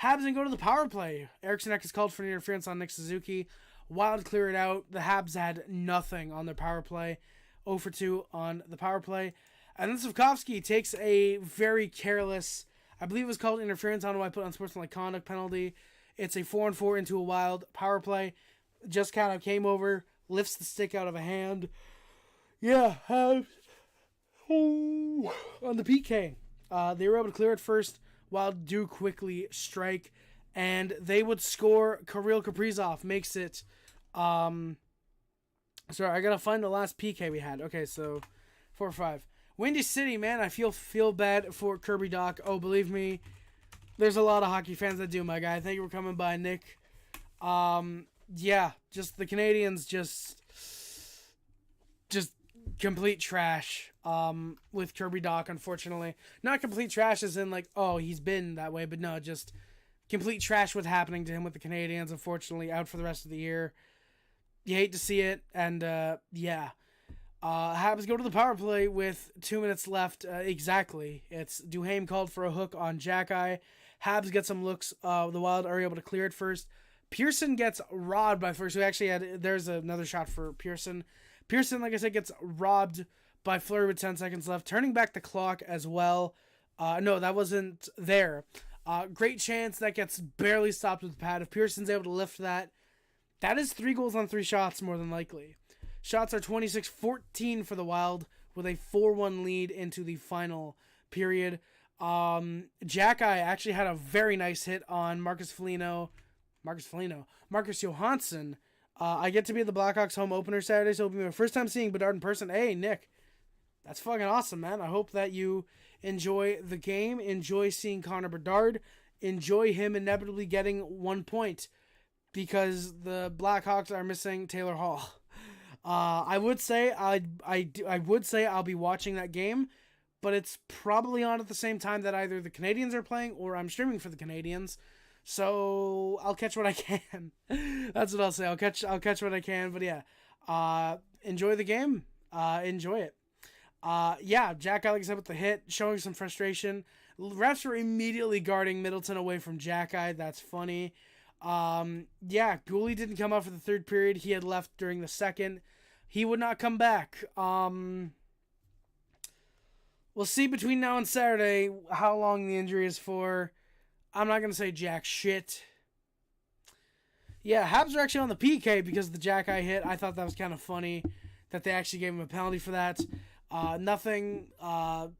Speaker 1: Habs didn't go to the power play. Eriksson-Ek is called for an interference on Nick Suzuki. Wild clear it out. The Habs had nothing on their power play. 0 for 2 on the power play. And then Slavkovsky takes a very careless, I believe it was called interference. I don't know why I put unsportsmanlike conduct penalty. It's a 4-4 into a Wild power play. Just kind of came over, lifts the stick out of a hand. Yeah, Habs. Oh, on the PK. They were able to clear it first. Wild do quickly strike. And they would score. Kirill Kaprizov makes it. Sorry, I gotta find the last PK we had. Okay, so 4-5. Windy City, man, I feel bad for Kirby Doc. Oh, believe me, there's a lot of hockey fans that do, my guy. Thank you for coming by, Nick. Yeah, just the Canadiens just complete trash. With Kirby Doc, unfortunately. Not complete trash as in like, oh, he's been that way, but no, just complete trash what's happening to him with the Canadiens, unfortunately, out for the rest of the year. You hate to see it, and yeah. Habs go to the power play with 2 minutes left. Exactly. It's Duhaime called for a hook on Jack-Eye. Habs get some looks. The Wild are able to clear it first. Pearson gets robbed by first. We actually had, there's another shot for Pearson. Pearson, like I said, gets robbed by Fleury with 10 seconds left. Turning back the clock as well. No, that wasn't there. Great chance that gets barely stopped with the pad. If Pearson's able to lift that, that is 3 goals on 3 shots, more than likely. Shots are 26-14 for the Wild with a 4-1 lead into the final period. Jack-Eye actually had a very nice hit on Marcus Johansson. I get to be at the Blackhawks home opener Saturday, so it'll be my first time seeing Bedard in person. Hey, Nick, that's fucking awesome, man. I hope that you enjoy the game, enjoy seeing Connor Bedard, enjoy him inevitably getting 1 point, because the Blackhawks are missing Taylor Hall. I would say I'll be watching that game, but it's probably on at the same time that either the Canadiens are playing or I'm streaming for the Canadiens. So I'll catch what I can. That's what I'll say. I'll catch what I can. But yeah, enjoy the game. Enjoy it. Yeah, Jack-Eye, like I said, with the hit, showing some frustration. Refs are immediately guarding Middleton away from Jack-Eye. That's funny. Yeah, Gooley didn't come out for the third period. He had left during the second. He would not come back. We'll see between now and Saturday how long the injury is for. I'm not going to say jack shit. Yeah, Habs are actually on the PK because of the Jack-Eye hit. I thought that was kind of funny that they actually gave him a penalty for that. Nothing. Habs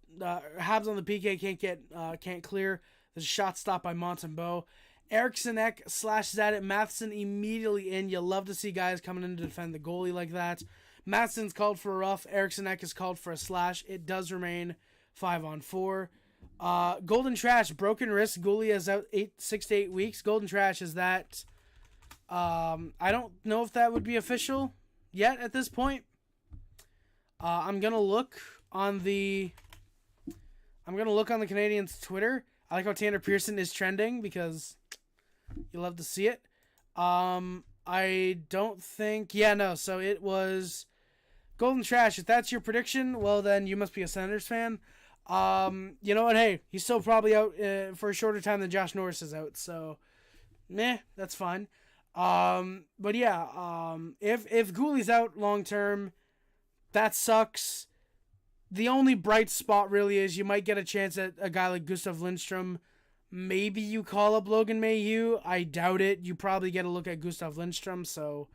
Speaker 1: on the PK can't clear. There's a shot stopped by Montembeault. Eriksson-Ek / Zadet Matheson immediately in. You love to see guys coming in to defend the goalie like that. Matheson's called for a rough. Eriksson-Ek is called for a slash. It does remain 5-on-4. Golden Trash, broken wrist. Goalie is out 6 to 8 weeks. Golden Trash is that. I don't know if that would be official yet at this point. I'm gonna look on the Canadiens' Twitter. I like how Tanner Pearson is trending because you love to see it. I don't think... Yeah, no. So it was Golden Trash. If that's your prediction, well, then you must be a Senators fan. You know what? Hey, he's still probably out for a shorter time than Josh Norris is out. So, meh, that's fine. But yeah, if Gooley's out long term, that sucks. The only bright spot really is you might get a chance at a guy like Gustav Lindstrom. Maybe you call up Logan Mayhew. I doubt it. You probably get a look at Gustav Lindstrom. So,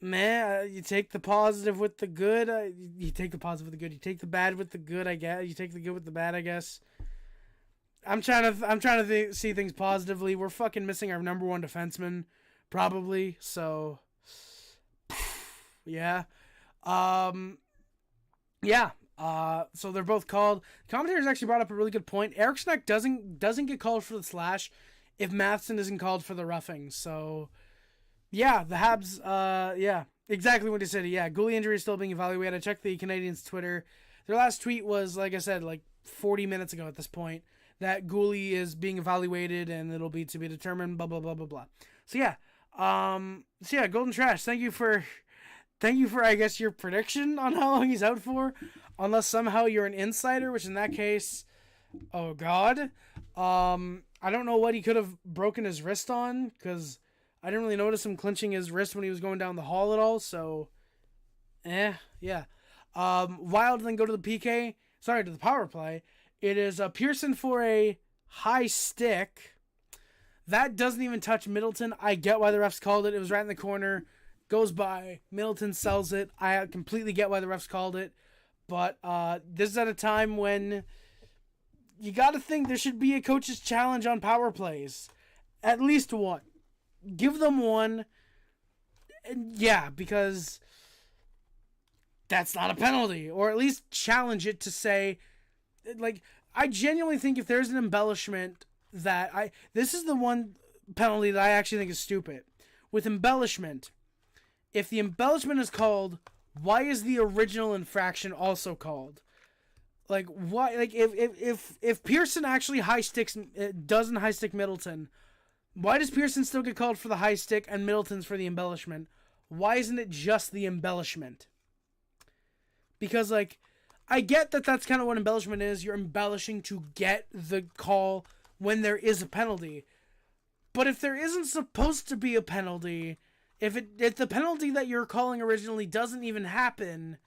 Speaker 1: man, you take the positive with the good. You take the positive with the good. You take the bad with the good, I guess. You take the good with the bad, I guess. I'm trying to see things positively. We're fucking missing our number one defenseman, probably. So, yeah. Yeah. So they're both called. The commentators actually brought up a really good point. Eriksson-Ek doesn't get called for the slash if Matheson isn't called for the roughing. So, yeah, the Habs, yeah, exactly what he said. Yeah, goalie injury is still being evaluated. I checked the Canadiens' Twitter. Their last tweet was, like I said, like 40 minutes ago at this point, that goalie is being evaluated and it'll be to be determined, blah, blah, blah, blah, blah. So, yeah. Golden Trash, thank you for, I guess, your prediction on how long he's out for. Unless somehow you're an insider, which in that case, oh God. I don't know what he could have broken his wrist on, because I didn't really notice him clenching his wrist when he was going down the hall at all, so, yeah. Wild then go to the to the power play. It is Pearson for a high stick. That doesn't even touch Middleton. I get why the refs called it. It was right in the corner. Goes by. Middleton sells it. I completely get why the refs called it. But this is at a time when you got to think there should be a coach's challenge on power plays. At least one. Give them one. And yeah, because that's not a penalty. Or at least challenge it to say, like, I genuinely think if there's an embellishment this is the one penalty that I actually think is stupid. With embellishment, if the embellishment is called, why is the original infraction also called? Like, why? Like, if Pearson actually doesn't high stick Middleton, why does Pearson still get called for the high stick and Middleton's for the embellishment? Why isn't it just the embellishment? Because, like, I get that that's kind of what embellishment is. You're embellishing to get the call when there is a penalty. But if there isn't supposed to be a penalty, if the penalty that you're calling originally doesn't even happen,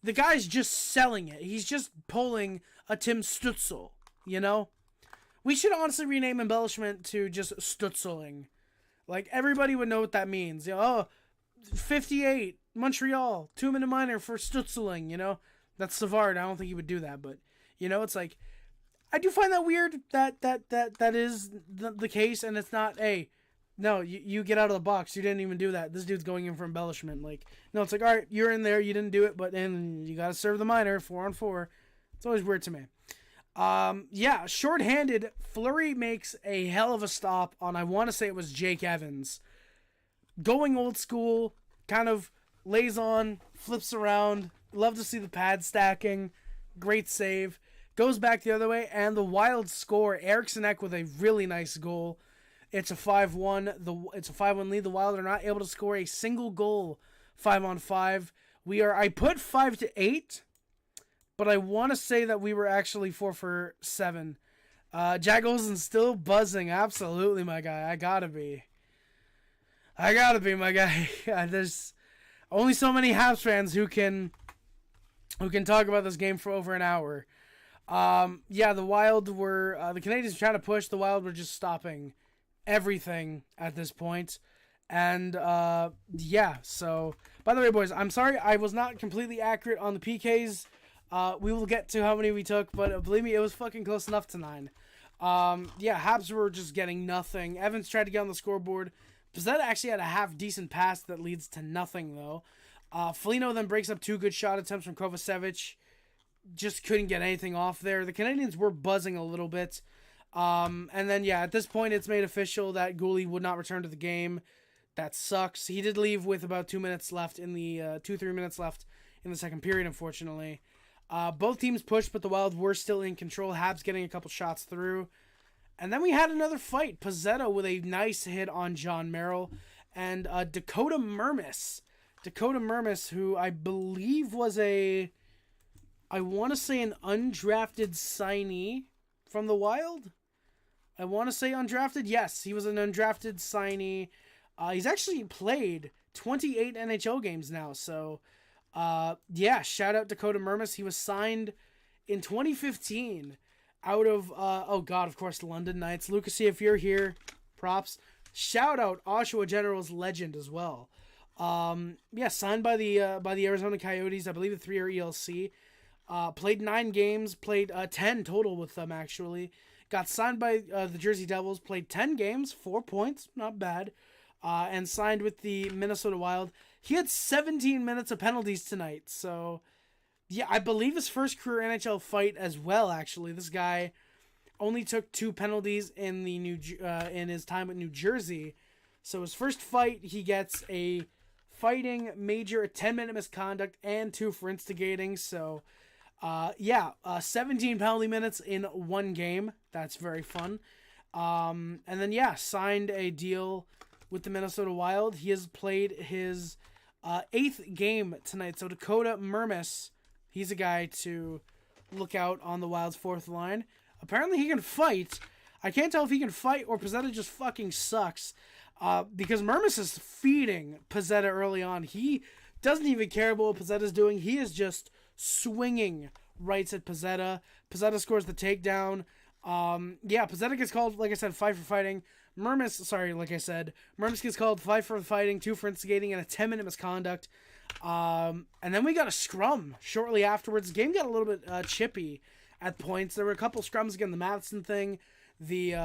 Speaker 1: the guy's just selling it. He's just pulling a Tim Stutzel, you know? We should honestly rename embellishment to just Stutzeling. Like, everybody would know what that means. You know, 58, Montreal, 2-minute minor for Stutzeling, you know? That's Savard. I don't think he would do that, but, you know, it's like, I do find that weird that is the case, and it's not, hey, no, you get out of the box. You didn't even do that. This dude's going in for embellishment. Like, no, it's like, all right, you're in there. You didn't do it, but then you got to serve the minor 4-on-4. It's always weird to me. Yeah, shorthanded. Fleury makes a hell of a stop on, I want to say it was Jake Evans. Going old school, kind of lays on, flips around. Love to see the pad stacking. Great save. Goes back the other way, and the Wild score. Eriksson-Ek with a really nice goal. It's a 5-1. It's a 5-1 lead. The Wild are not able to score a single goal 5-on-5. I put 5-8, but I want to say that we were actually 4-for-7. Jack Olsen's still buzzing. Absolutely, my guy. I gotta be, my guy. There's only so many Habs fans who can talk about this game for over an hour. Yeah, the Wild were, the Canadiens were trying to push. The Wild were just stopping everything at this point. And, yeah, so, by the way, boys, I'm sorry I was not completely accurate on the PKs. We will get to how many we took, but believe me, it was fucking close enough to 9. Yeah, Habs were just getting nothing. Evans tried to get on the scoreboard. Pizzetta actually had a half-decent pass that leads to nothing, though. Foligno then breaks up 2 good shot attempts from Kovacevic. Just couldn't get anything off there. The Canadiens were buzzing a little bit. And then, yeah, at this point, it's made official that Gouli would not return to the game. That sucks. He did leave with about 2 minutes left in the 2-3 minutes left in the second period, unfortunately. Both teams pushed, but the Wild were still in control. Habs getting a couple shots through. And then we had another fight. Pizzetta with a nice hit on John Merrill. And Dakota Mermis. Dakota Mermis, who I believe was I want to say an undrafted signee from the Wild. I want to say undrafted. Yes, he was an undrafted signee. He's actually played 28 NHL games now, so Yeah, shout out Dakota Mermis. He was signed in 2015 out of, oh God, of course, London Knights. Lucas, if you're here, props. Shout out Oshawa Generals legend as well. Yeah, signed by the Arizona Coyotes. I believe the 3-year ELC. Played 9 games, played 10 total with them actually. Got signed by the Jersey Devils, played 10 games, 4 points, not bad. And signed with the Minnesota Wild. He had 17 minutes of penalties tonight, so yeah, I believe his first career NHL fight as well. Actually, this guy only took 2 penalties in the in his time at New Jersey. So his first fight, he gets a fighting major, a 10-minute misconduct, and 2 for instigating. So, 17 penalty minutes in 1 game. That's very fun. And then, yeah, signed a deal with the Minnesota Wild. He has played his 8th game tonight. So Dakota Mermis, he's a guy to look out on the Wild's 4th line. Apparently he can fight. I can't tell if he can fight or Pezzetta just fucking sucks. Because Mermis is feeding Pezzetta early on. He doesn't even care about what Pezzetta's doing. He is just swinging rights at Pezzetta. Pezzetta scores the takedown. Pezzetta gets called, like I said, 5 for fighting. Mermis gets called 5 for fighting, 2 for instigating, and a 10-minute misconduct. And then we got a scrum shortly afterwards. The game got a little bit chippy at points. There were a couple scrums again, the Matheson thing, the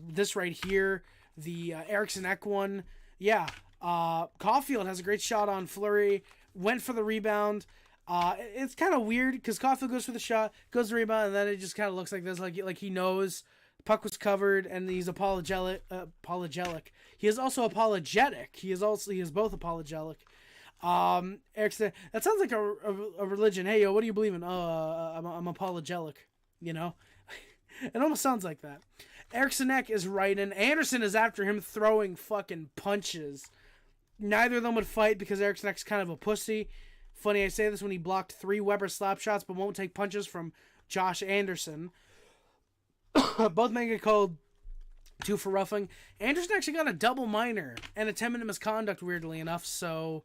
Speaker 1: this right here, the Eriksson-Ek one. Yeah, Caulfield has a great shot on Fleury, went for the rebound. It's kind of weird because Caulfield goes for the shot, goes to the rebound, and then it just kind of looks like this, like he knows puck was covered, and he's apologetic. He is also apologetic. He is both apologetic. Eriksson, that sounds like a religion. Hey, yo, what do you believe in? I'm apologetic. You know, it almost sounds like that. Eriksson-Ek is right, and Anderson is after him throwing fucking punches. Neither of them would fight because Eriksson-Ek's kind of a pussy. Funny I say this when he blocked 3 Weber slap shots but won't take punches from Josh Anderson. Both men get called 2 for roughing. Anderson actually got a double minor and a 10-minute misconduct, weirdly enough, so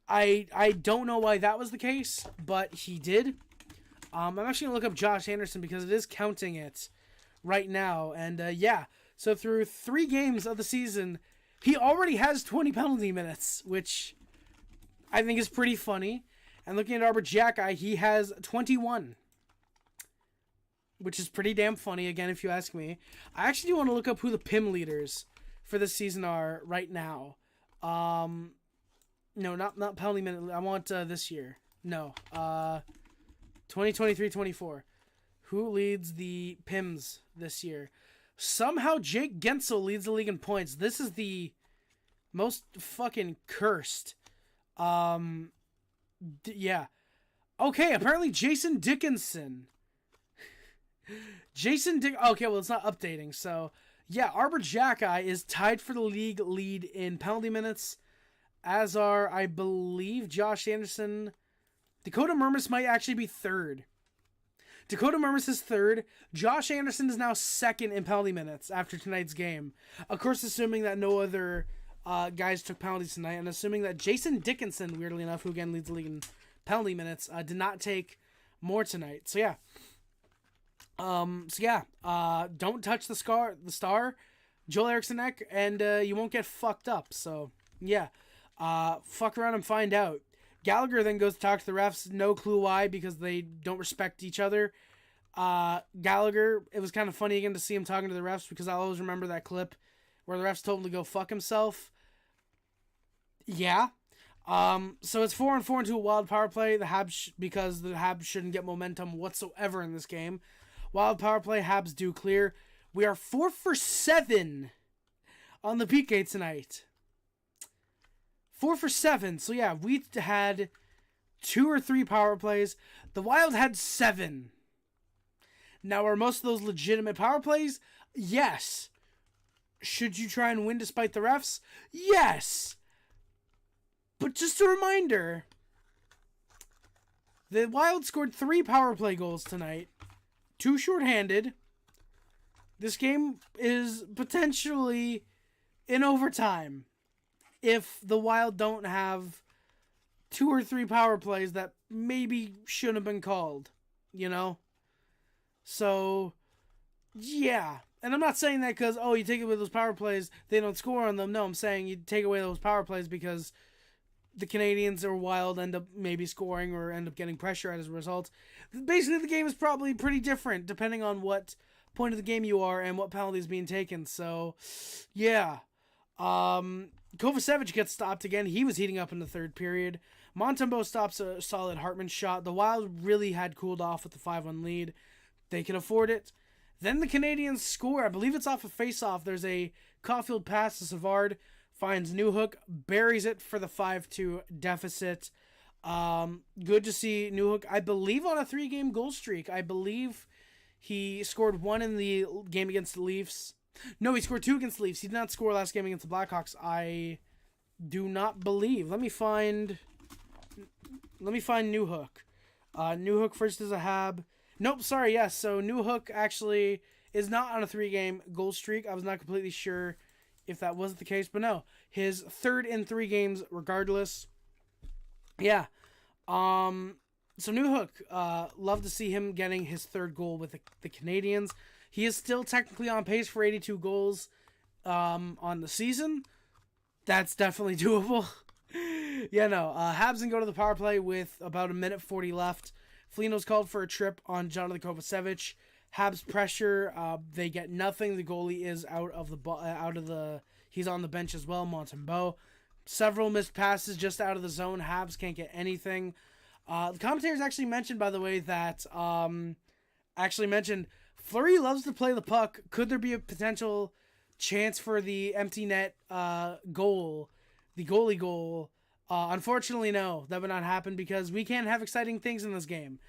Speaker 1: I don't know why that was the case, but he did. I'm actually going to look up Josh Anderson because it is counting it right now. And so through 3 games of the season, he already has 20 penalty minutes, which I think is pretty funny. And looking at Arbor Jackeye, he has 21, which is pretty damn funny, again, if you ask me. I actually want to look up who the PIM leaders for this season are right now. No, not penalty minute. I want this year. No. 2023-24. Who leads the PIMs this year? Somehow Jake Gensel leads the league in points. This is the most fucking cursed. Yeah. Okay, apparently Jason Dickinson. Okay, well, it's not updating. So, yeah, Arbor Jackeye is tied for the league lead in penalty minutes, as are, I believe, Josh Anderson. Dakota Mermis might actually be 3rd. Dakota Mermis is 3rd. Josh Anderson is now 2nd in penalty minutes after tonight's game. Of course, assuming that no other guys took penalties tonight, and assuming that Jason Dickinson, weirdly enough, who again leads the league in penalty minutes, did not take more tonight. So yeah. Don't touch the star, Joel Eriksson-Ek, and you won't get fucked up. So yeah, fuck around and find out. Gallagher then goes to talk to the refs. No clue why, because they don't respect each other. Gallagher, it was kind of funny again to see him talking to the refs, because I always remember that clip where the refs told him to go fuck himself. Yeah. So it's 4-4 into a Wild power play. The Habs, because the Habs shouldn't get momentum whatsoever in this game. Wild power play, Habs do clear. We are 4 for 7 on the PK tonight. 4 for 7. So yeah, we had 2 or 3 power plays. The Wild had 7. Now, are most of those legitimate power plays? Yes. Should you try and win despite the refs? Yes. But just a reminder, the Wild scored 3 power play goals tonight. 2 shorthanded. This game is potentially in overtime if the Wild don't have 2 or 3 power plays that maybe shouldn't have been called, you know? So, yeah. And I'm not saying that because, you take away those power plays, they don't score on them. No, I'm saying you take away those power plays because the Canadiens or Wild end up maybe scoring or end up getting pressure as a result. Basically, the game is probably pretty different depending on what point of the game you are and what penalty is being taken. So, yeah. Kovacevic gets stopped again. He was heating up in the third period. Montembeault stops a solid Hartman shot. The Wild really had cooled off with the 5-1 lead. They can afford it. Then the Canadiens score. I believe it's off a face-off. There's a Caulfield pass to Savard. Finds Newhook. Buries it for the 5-2 deficit. Good to see Newhook. I believe on a 3-game goal streak. I believe he scored 1 in the game against the Leafs. No, he scored 2 against the Leafs. He did not score last game against the Blackhawks. I do not believe. Let me find Newhook. Newhook first is a Hab. Nope, sorry, yes. So Newhook actually is not on a 3-game goal streak. I was not completely sure if that wasn't the case, but no. His third in 3 games regardless. Yeah. So Newhook, love to see him getting his 3rd goal with the Canadiens. He is still technically on pace for 82 goals on the season. That's definitely doable. Yeah, no. Habs can go to the power play with about 1:40 left. Foligno's called for a trip on Jonathan Kovacevic. Habs pressure. They get nothing. The goalie is he's on the bench as well. Montembeault. Several missed passes just out of the zone. Habs can't get anything. The commentators actually mentioned, by the way, that Fleury loves to play the puck. Could there be a potential chance for the empty net goal, the goalie goal? Unfortunately, no. That would not happen because we can't have exciting things in this game.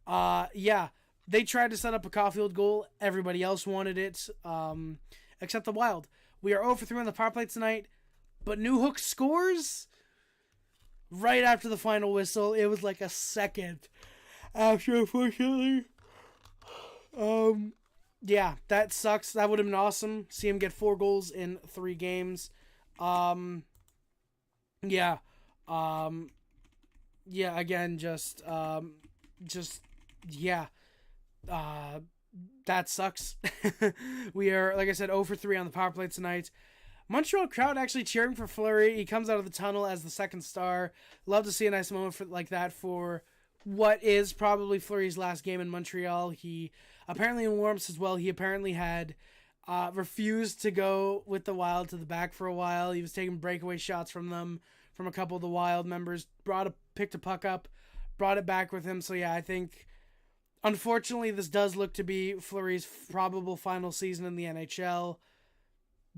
Speaker 1: Yeah, they tried to set up a Caulfield goal. Everybody else wanted it, except the Wild. We are 0 for 3 on the power play tonight, but Newhook scores right after the final whistle. It was like a second after, unfortunately. Yeah, that sucks. That would have been awesome. See him get 4 goals in 3 games. Yeah. Yeah, again, that sucks. We are, like I said, 0 for 3 on the power play tonight. Montreal crowd actually cheering for Fleury. He comes out of the tunnel as the second star. Love to see a nice moment like that for what is probably Fleury's last game in Montreal. He apparently in warm-ups as well. He apparently had refused to go with the Wild to the back for a while. He was taking breakaway shots from them, from a couple of the Wild members. Picked a puck up, brought it back with him. So yeah, I think unfortunately this does look to be Fleury's probable final season in the NHL.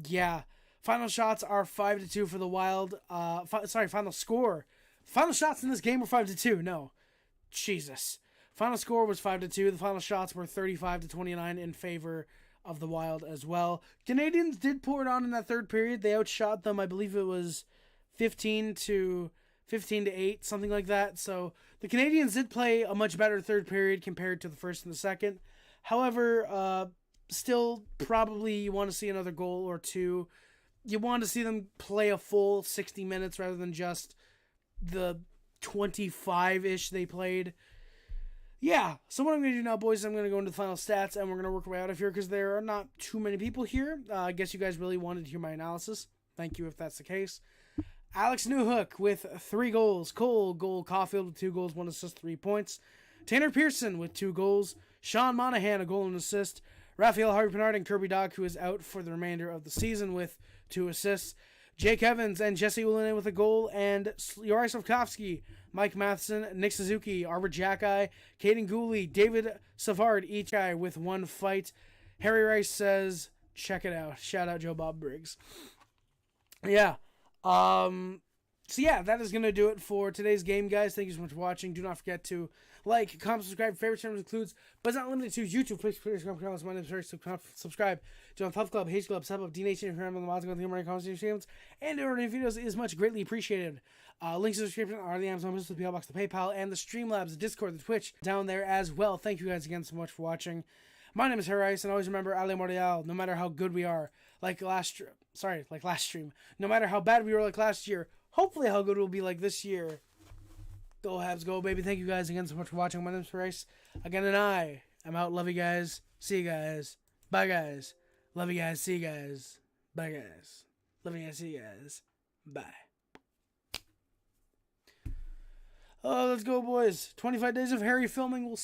Speaker 1: Yeah. Final shots are 5-2 for the Wild. Final score. Final shots in this game were 5-2. No. Jesus. Final score was 5-2. The final shots were 35-29 in favor of the Wild as well. Canadiens did pour it on in that third period. They outshot them. I believe it was 15-8, something like that. So the Canadiens did play a much better third period compared to the first and the second. However, still probably you want to see another goal or two. You want to see them play a full 60 minutes rather than just the 25-ish they played. Yeah, so what I'm going to do now, boys, I'm going to go into the final stats, and we're going to work our way out of here because there are not too many people here. I guess you guys really wanted to hear my analysis. Thank you if that's the case. Alex Newhook with 3 goals. Cole, goal. Caulfield with 2 goals, 1 assist, 3 points. Tanner Pearson with 2 goals. Sean Monahan, a goal and assist. Raphael Harvey-Pinard and Kirby Dach, who is out for the remainder of the season with 2 assists. Jake Evans and Jesse Ullinen with a goal, and Juraj Slafkovsky, Mike Matheson, Nick Suzuki, Arbor Jacki, Caden Gooley, David Savard, each guy with 1 fight. Harry Rice says, check it out. Shout out Joe Bob Briggs. Yeah. So yeah, that is going to do it for today's game, guys. Thank you so much for watching. Do not forget to like, comment, subscribe. Favorite channels includes, but it's not limited to YouTube, Facebook, comments. My name is subscribe. Join Puff Club, Hate Club, Sub Up, D Nation, and the mods, the conversations, and our videos is much greatly appreciated. Links in the description are the Amazon business, the PL Box, the PayPal, and the Streamlabs, the Discord, the Twitch down there as well. Thank you guys again so much for watching. My name is Harry, and always remember, Ale Montreal, no matter how good we are, like last stream, no matter how bad we were like last year, hopefully how good we'll be like this year. Go Habs, go, baby. Thank you guys again so much for watching. My name's Bryce. Again, and I'm out. Love you guys. See you guys. Bye, guys. Love you guys. See you guys. Bye, guys. Love you guys. See you guys. Bye. Oh, let's go, boys. 25 days of Harry filming will start.